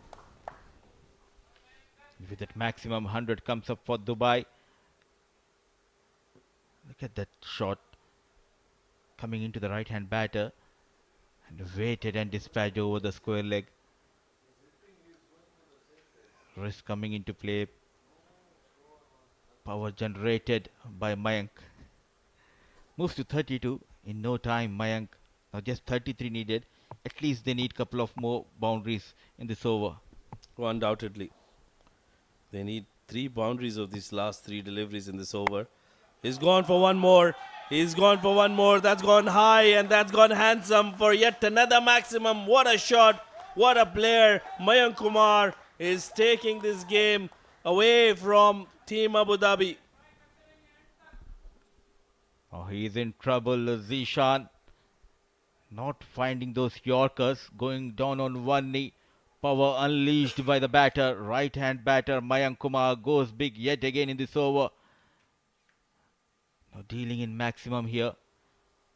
With that maximum, 100 comes up for Dubai. Look at that shot. Coming into the right-hand batter. And waited and dispatched over the square leg. Risk coming into play. Power generated by Mayank. Moves to 32 in no time. Mayank now just 33 needed. At least they need a couple of more boundaries in this over. Oh, undoubtedly. They need 3 boundaries of these last 3 deliveries in this over. He's gone for one more. He's gone for one more. That's gone high and that's gone handsome for yet another maximum. What a shot. What a player. Mayank Kumar is taking this game away from Team Abu Dhabi. Oh, he's in trouble. Zishan not finding those Yorkers, going down on one knee. Power unleashed by the batter. Right-hand batter Mayank Kumar goes big yet again in this over. Now dealing in maximum here.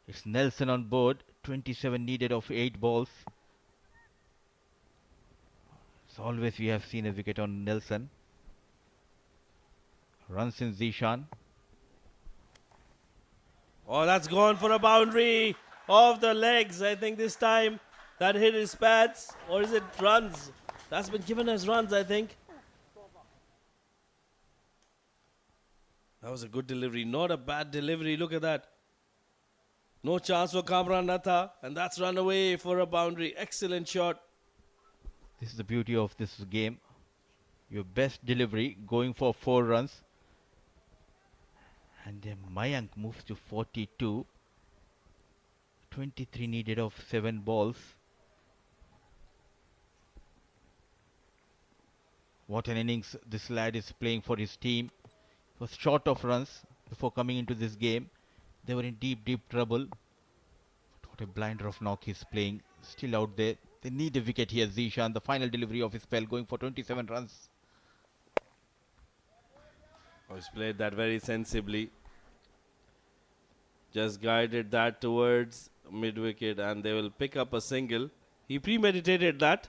It's Nelson on board. 27 needed of 8 balls. So always we have seen a wicket on Nelson. Runs in Zishan. Oh, that's gone for a boundary off the legs. I think this time that hit his pads. Or is it runs? That's been given as runs, I think. That was a good delivery. Not a bad delivery. Look at that. No chance for Kamran Natha. And that's run away for a boundary. Excellent shot. This is the beauty of this game. Your best delivery going for 4 runs. And Mayank moves to 42. 23 needed of 7 balls. What an innings this lad is playing for his team. He was short of runs before coming into this game. They were in deep trouble. But what a blinder of knock he's playing. Still out there. They need a wicket here. Zishan, the final delivery of his spell, going for 27 runs. Oh, he's played that very sensibly. Just guided that towards mid-wicket and they will pick up a single. He premeditated that.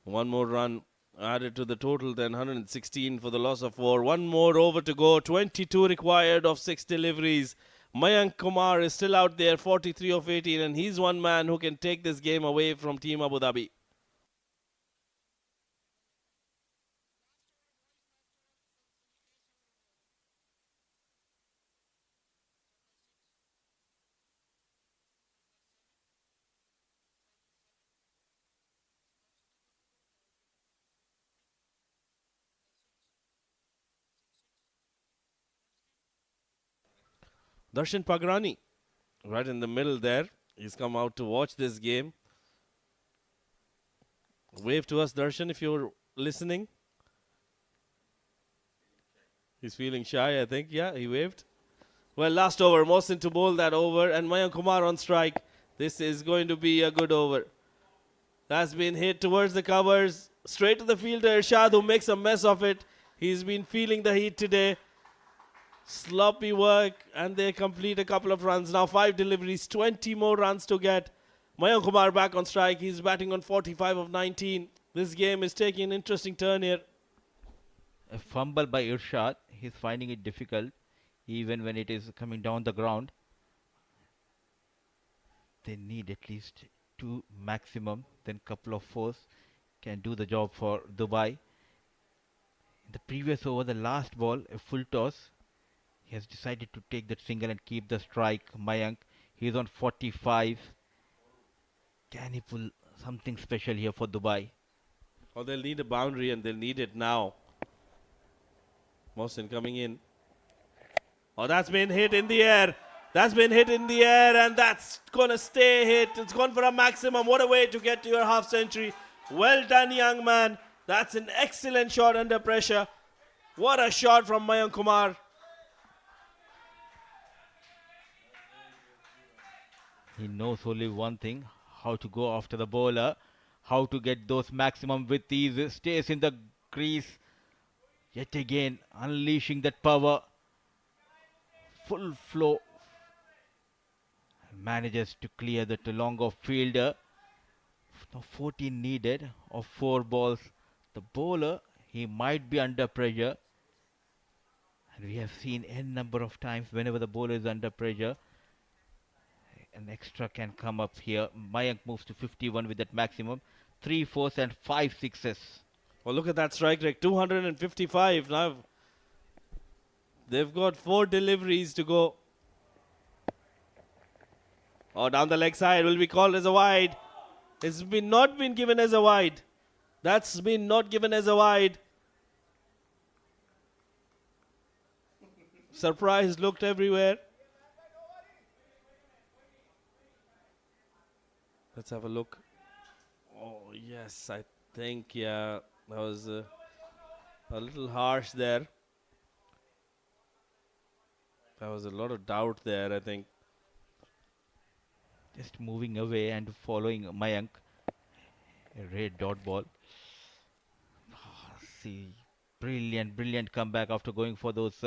One more run added to the total, then 116 for the loss of 4. One more over to go. 22 required of 6 deliveries. Mayank Kumar is still out there, 43 of 18, and he's one man who can take this game away from Team Abu Dhabi. Darshan Pagrani, right in the middle there. He's come out to watch this game. Wave to us, Darshan, if you're listening. He's feeling shy, I think. Yeah, he waved. Well, last over. Mohsin to bowl that over. And Mayank Kumar on strike. This is going to be a good over. That's been hit towards the covers. Straight to the fielder, Irshad, who makes a mess of it. He's been feeling the heat today. Sloppy work, and they complete a couple of runs. Now 5 deliveries, 20 more runs to get. Mayank Kumar back on strike. He's batting on 45 of 19. This game is taking an interesting turn here. A fumble by Irshad. He's finding it difficult, even when it is coming down the ground. They need at least 2 maximum, then couple of 4s can do the job for Dubai. In the previous over, the last ball, a full toss. He has decided to take that single and keep the strike. Mayank, he's on 45. Can he pull something special here for Dubai? Oh, they'll need a boundary, and they'll need it now. Mohsin coming in. Oh, that's been hit in the air. That's been hit in the air, and that's going to stay hit. It's gone for a maximum. What a way to get to your half century. Well done, young man. That's an excellent shot under pressure. What a shot from Mayank Kumar. He knows only one thing, how to go after the bowler, how to get those maximum with ease. Stays in the crease. Yet again, unleashing that power. Full flow. Manages to clear that long off fielder. Now 14 needed of 4 balls. The bowler, he might be under pressure. And we have seen n number of times whenever the bowler is under pressure, an extra can come up here. Mayank moves to 51 with that maximum. 3 4s and 5 6s. Well, look at that strike rate, 255. Now they've got 4 deliveries to go. Oh, down the leg side will be called as a wide. It's been not been given as a wide. That's been not given as a wide. Surprise looked everywhere. Let's have a look. Oh, yes, I think, yeah, that was a little harsh there. There was a lot of doubt there, I think. Just moving away and following Mayank. A red dot ball. See, brilliant comeback after going for those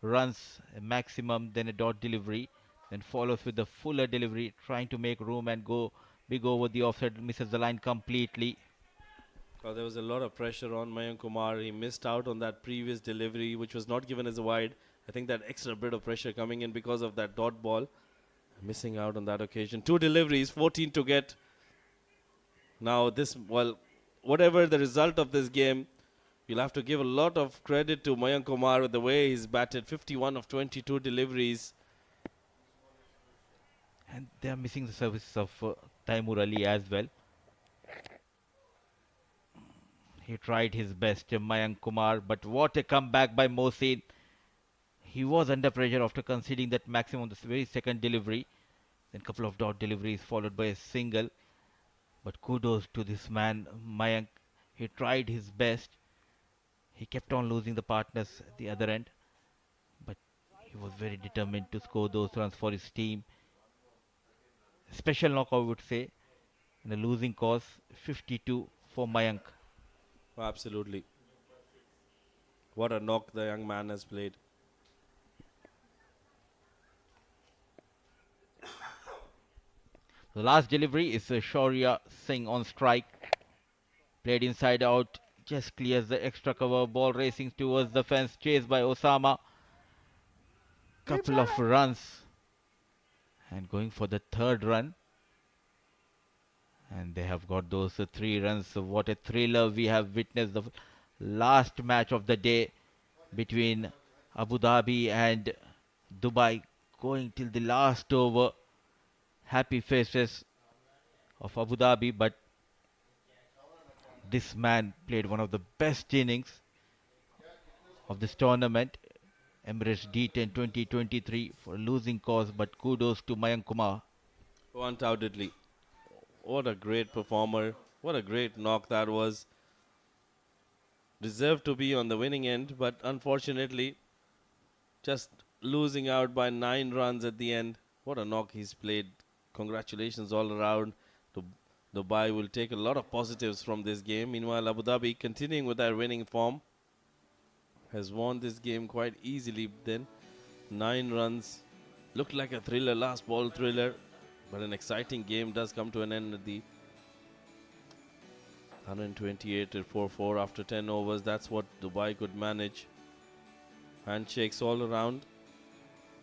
runs, a maximum, then a dot delivery, then follows with the fuller delivery, trying to make room and go big over the offside, misses the line completely. Oh, there was a lot of pressure on Mayank Kumar. He missed out on that previous delivery, which was not given as a wide. I think that extra bit of pressure coming in because of that dot ball. Missing out on that occasion. 2 deliveries, 14 to get. Now this, well, whatever the result of this game, you'll have to give a lot of credit to Mayank Kumar with the way he's batted. 51 of 22 deliveries. And they are missing the services of Taimur Ali as well. He tried his best, Mayank Kumar, but what a comeback by Mohsin. He was under pressure after conceding that maximum, the very second delivery. Then a couple of dot deliveries followed by a single. But kudos to this man, Mayank. He tried his best. He kept on losing the partners at the other end. But he was very determined to score those runs for his team. Special knock, I would say. In a losing cause, 52 for Mayank. Oh, absolutely. What a knock the young man has played. The last delivery is Shaurya Singh on strike. Played inside out. Just clears the extra cover. Ball racing towards the fence. Chased by Osama. Couple of runs. And going for the third run. And they have got those 3 runs. So what a thriller we have witnessed. The last match of the day between Abu Dhabi and Dubai. Going till the last over. Happy faces of Abu Dhabi, but this man played one of the best innings of this tournament. Emirates D10 2023 for a losing cause, but kudos to Mayank Kumar. Oh, undoubtedly. What a great performer. What a great knock that was. Deserved to be on the winning end, but unfortunately, just losing out by 9 runs at the end. What a knock he's played. Congratulations all around. Dubai will take a lot of positives from this game. Meanwhile, Abu Dhabi, continuing with their winning form, has won this game quite easily then. 9 runs. Looked like a thriller, last ball thriller. But an exciting game does come to an end at the 128 at 4-4 after 10 overs. That's what Dubai could manage. Handshakes all around.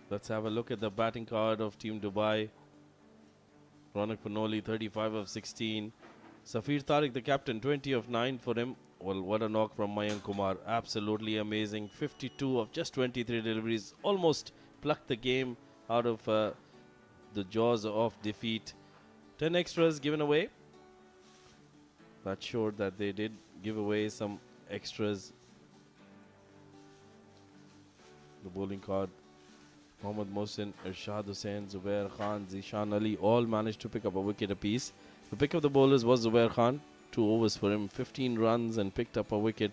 Let's have a look at the batting card of Team Dubai. Ronak Panoli, 35 of 16. Safir Tariq, the captain, 20 of 9 for him. Well, what a knock from Mayank Kumar. Absolutely amazing. 52 of just 23 deliveries. Almost plucked the game out of the jaws of defeat. 10 extras given away. That showed that they did give away some extras. The bowling card. Mohammad Mohsin, Irshad Hussain, Zubair Khan, Zishan Ali all managed to pick up a wicket apiece. The pick of the bowlers was Zubair Khan. 2 overs for him, 15 runs and picked up a wicket.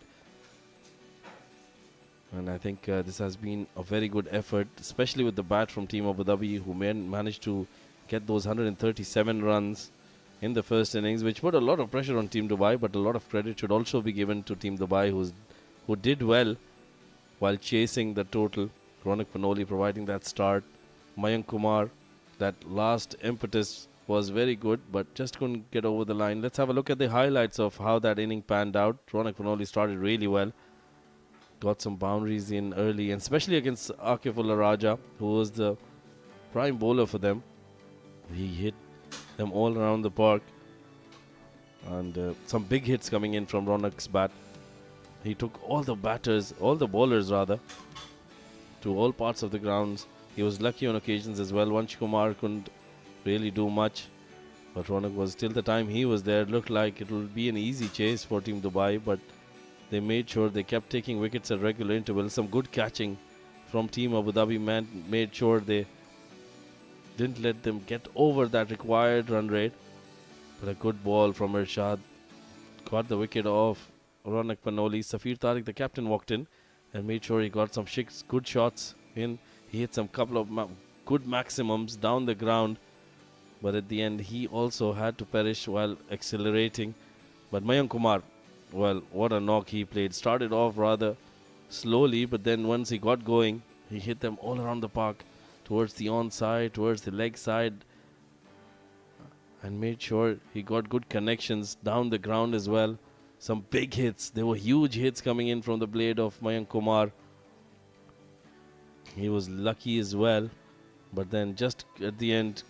And I think this has been a very good effort, especially with the bat from Team Abu Dhabi, who managed to get those 137 runs in the first innings, which put a lot of pressure on Team Dubai, but a lot of credit should also be given to Team Dubai, who did well while chasing the total. Ronak Panoli providing that start. Mayank Kumar, that last impetus was very good, but just couldn't get over the line. Let's have a look at the highlights of how that inning panned out. Ronak Panoli started really well. Got some boundaries in early, and especially against Akifullah Raja, who was the prime bowler for them. He hit them all around the park. And some big hits coming in from Ronak's bat. He took all the bowlers rather, to all parts of the grounds. He was lucky on occasions as well. Vansh Kumar couldn't really do much, but Ronak was, till the time he was there, it looked like it will be an easy chase for Team Dubai, but they made sure they kept taking wickets at regular intervals. Some good catching from Team Abu Dhabi made sure they didn't let them get over that required run rate. But a good ball from Irshad got the wicket off Ronak Panoli. Safir Tariq, the captain, walked in and made sure he got some good shots in. He hit some couple of good maximums down the ground, but at the end he also had to perish while accelerating. But Mayank Kumar, well, what a knock he played. Started off rather slowly, but then once he got going, he hit them all around the park, towards the onside, towards the leg side, and made sure he got good connections down the ground as well. Some big hits. There were huge hits coming in from the blade of Mayank Kumar. He was lucky as well, but then just at the end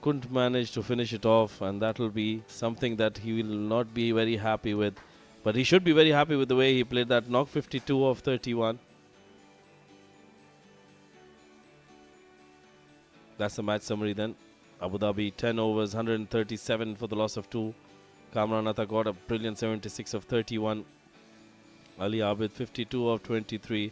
couldn't manage to finish it off, and that will be something that he will not be very happy with. But he should be very happy with the way he played that knock. 52 of 31. That's the match summary then. Abu Dhabi 10 overs, 137 for the loss of 2. Kamran Atta got a brilliant 76 of 31. Ali Abid 52 of 23.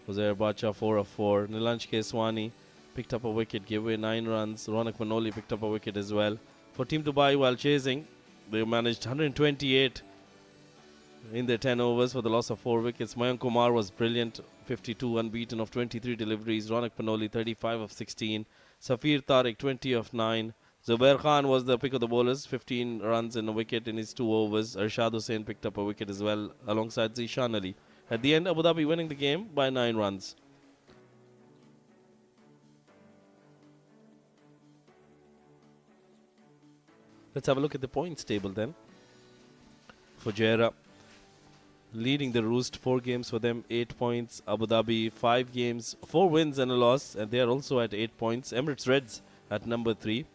Uzair Bacha 4 of 4. Nilansh Keswani picked up a wicket, gave away 9 runs. Ronak Panoli picked up a wicket as well. For Team Dubai, while chasing, they managed 128 in their 10 overs for the loss of 4 wickets. Mayank Kumar was brilliant, 52 unbeaten of 23 deliveries. Ronak Panoli 35 of 16. Safir Tariq 20 of 9. Zubair Khan was the pick of the bowlers, 15 runs and a wicket in his 2 overs. Irshad Hussain picked up a wicket as well alongside Zishan Ali. At the end, Abu Dhabi winning the game by 9 runs. Let's have a look at the points table then. Fujairah leading the Roost, 4 games for them, 8 points. Abu Dhabi 5 games, 4 wins and a loss, and they are also at 8 points. Emirates Reds at number 3.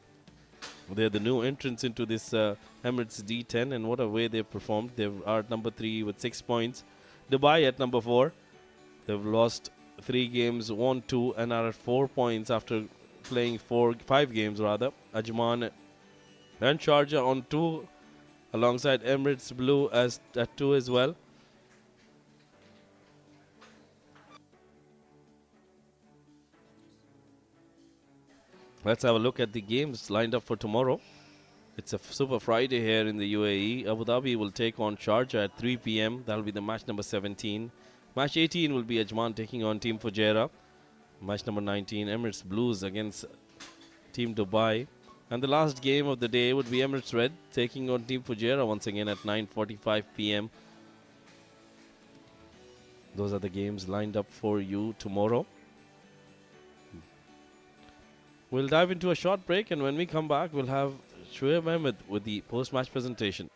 They're the new entrants into this Emirates D10, and what a way they've performed. They are at number 3 with 6 points. Dubai at number 4. They've lost 3 games, won 2, and are at 4 points after playing 5 games rather. Ajman and Sharjah on 2, alongside Emirates Blue at 2 as well. Let's have a look at the games lined up for tomorrow. It's a Super Friday here in the UAE. Abu Dhabi will take on Sharjah at 3 p.m. That will be the match number 17. Match 18 will be Ajman taking on Team Fujairah. Match number 19, Emirates Blues against Team Dubai. And the last game of the day would be Emirates Red taking on Team Fujairah once again at 9:45 p.m. Those are the games lined up for you tomorrow. We'll dive into a short break, and when we come back, we'll have Shoaib Ahmed with the post-match presentation.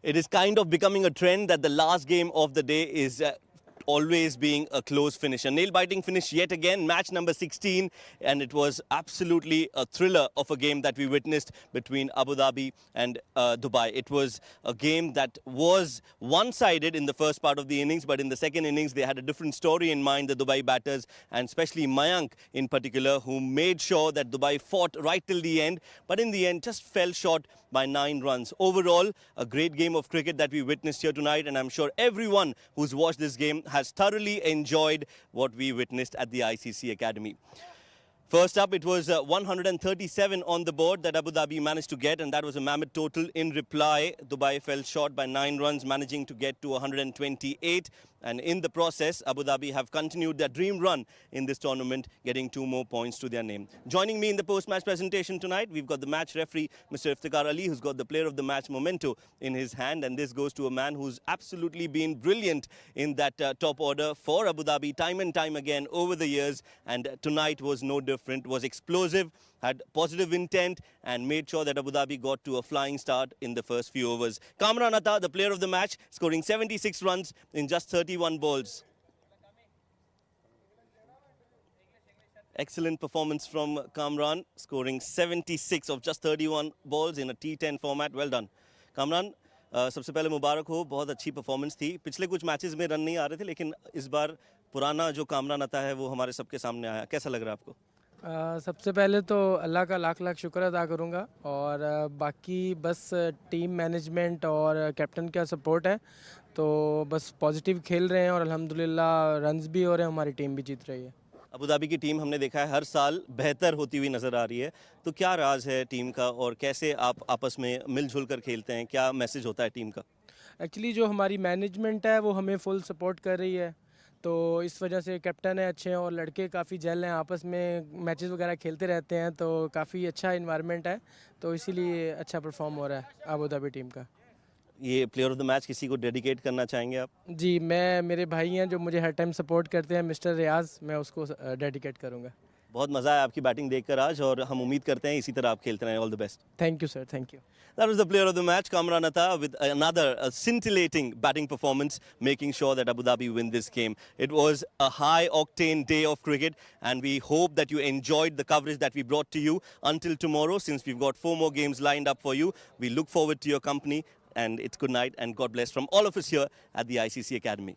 It is kind of becoming a trend that the last game of the day is always being a close finish. A nail-biting finish yet again, match number 16, and it was absolutely a thriller of a game that we witnessed between Abu Dhabi and Dubai. It was a game that was one-sided in the first part of the innings, but in the second innings they had a different story in mind, the Dubai batters, and especially Mayank in particular, who made sure that Dubai fought right till the end, but in the end just fell short by 9 runs. Overall, a great game of cricket that we witnessed here tonight, and I'm sure everyone who's watched this game has thoroughly enjoyed what we witnessed at the ICC Academy. First up, it was 137 on the board that Abu Dhabi managed to get, and that was a mammoth total. In reply, Dubai fell short by 9 runs, managing to get to 128. And in the process, Abu Dhabi have continued their dream run in this tournament, getting 2 more points to their name. Joining me in the post-match presentation tonight, we've got the match referee, Mr. Iftikhar Ali, who's got the player of the match memento in his hand. And this goes to a man who's absolutely been brilliant in that top order for Abu Dhabi time and time again over the years. And tonight was no different, was explosive, had positive intent, and made sure that Abu Dhabi got to a flying start in the first few overs. Kamran Atta, the player of the match, scoring 76 runs in just 31 balls. Excellent performance from Kamran, scoring 76 of just 31 balls in a T10 format. Well done. Kamran, सबसे पहले मुबारक हो, बहुत अच्छी performance थी. पिछले कुछ matches में run नहीं आ रहे थे, लेकिन इस बार पुराना जो कामरान आता है वो हमारे सबके सामने आया. कैसा लग रहा है आपको? सबसे पहले तो अल्लाह का लाख लाख शुक्र अदा करूँगा, और बाकी बस टीम मैनेजमेंट और कैप्टन का सपोर्ट है, तो बस पॉजिटिव खेल रहे हैं और अल्हम्दुलिल्लाह रन्स भी हो रहे हैं, हमारी टीम भी जीत रही है. अबू धाबी की टीम हमने देखा है हर साल बेहतर होती हुई नज़र आ रही है, तो क्या राज है टीम का और कैसे आप आपस में मिलजुल कर खेलते हैं, क्या मैसेज होता है टीम का? एक्चुअली जो हमारी मैनेजमेंट है वो हमें फुल सपोर्ट कर रही है, तो इस वजह से कैप्टन है अच्छे हैं और लड़के काफ़ी जेल हैं, आपस में मैचेस वगैरह खेलते रहते हैं, तो काफ़ी अच्छा इन्वायरमेंट है, तो इसीलिए अच्छा परफॉर्म हो रहा है अबू धाबी टीम का. ये प्लेयर ऑफ द मैच किसी को डेडिकेट करना चाहेंगे आप? जी, मैं मेरे भाई हैं जो मुझे हर टाइम सपोर्ट करते हैं, मिस्टर रियाज, मैं उसको डेडिकेट करूँगा. बहुत मज़ा आया आपकी बैटिंग देखकर आज, और हम उम्मीद करते हैं इसी तरह आप खेलते रहें. All the best. Thank you sir, thank you. That was the player of the match, Kamran Atta, with another scintillating batting performance, making sure that Abu Dhabi win this game. It was a high-octane day of cricket, and we hope that you enjoyed the coverage that we brought to you. Until tomorrow, since we've got 4 more games lined up for you, we look forward to your company, and it's good night and God bless from all of us here at the ICC Academy.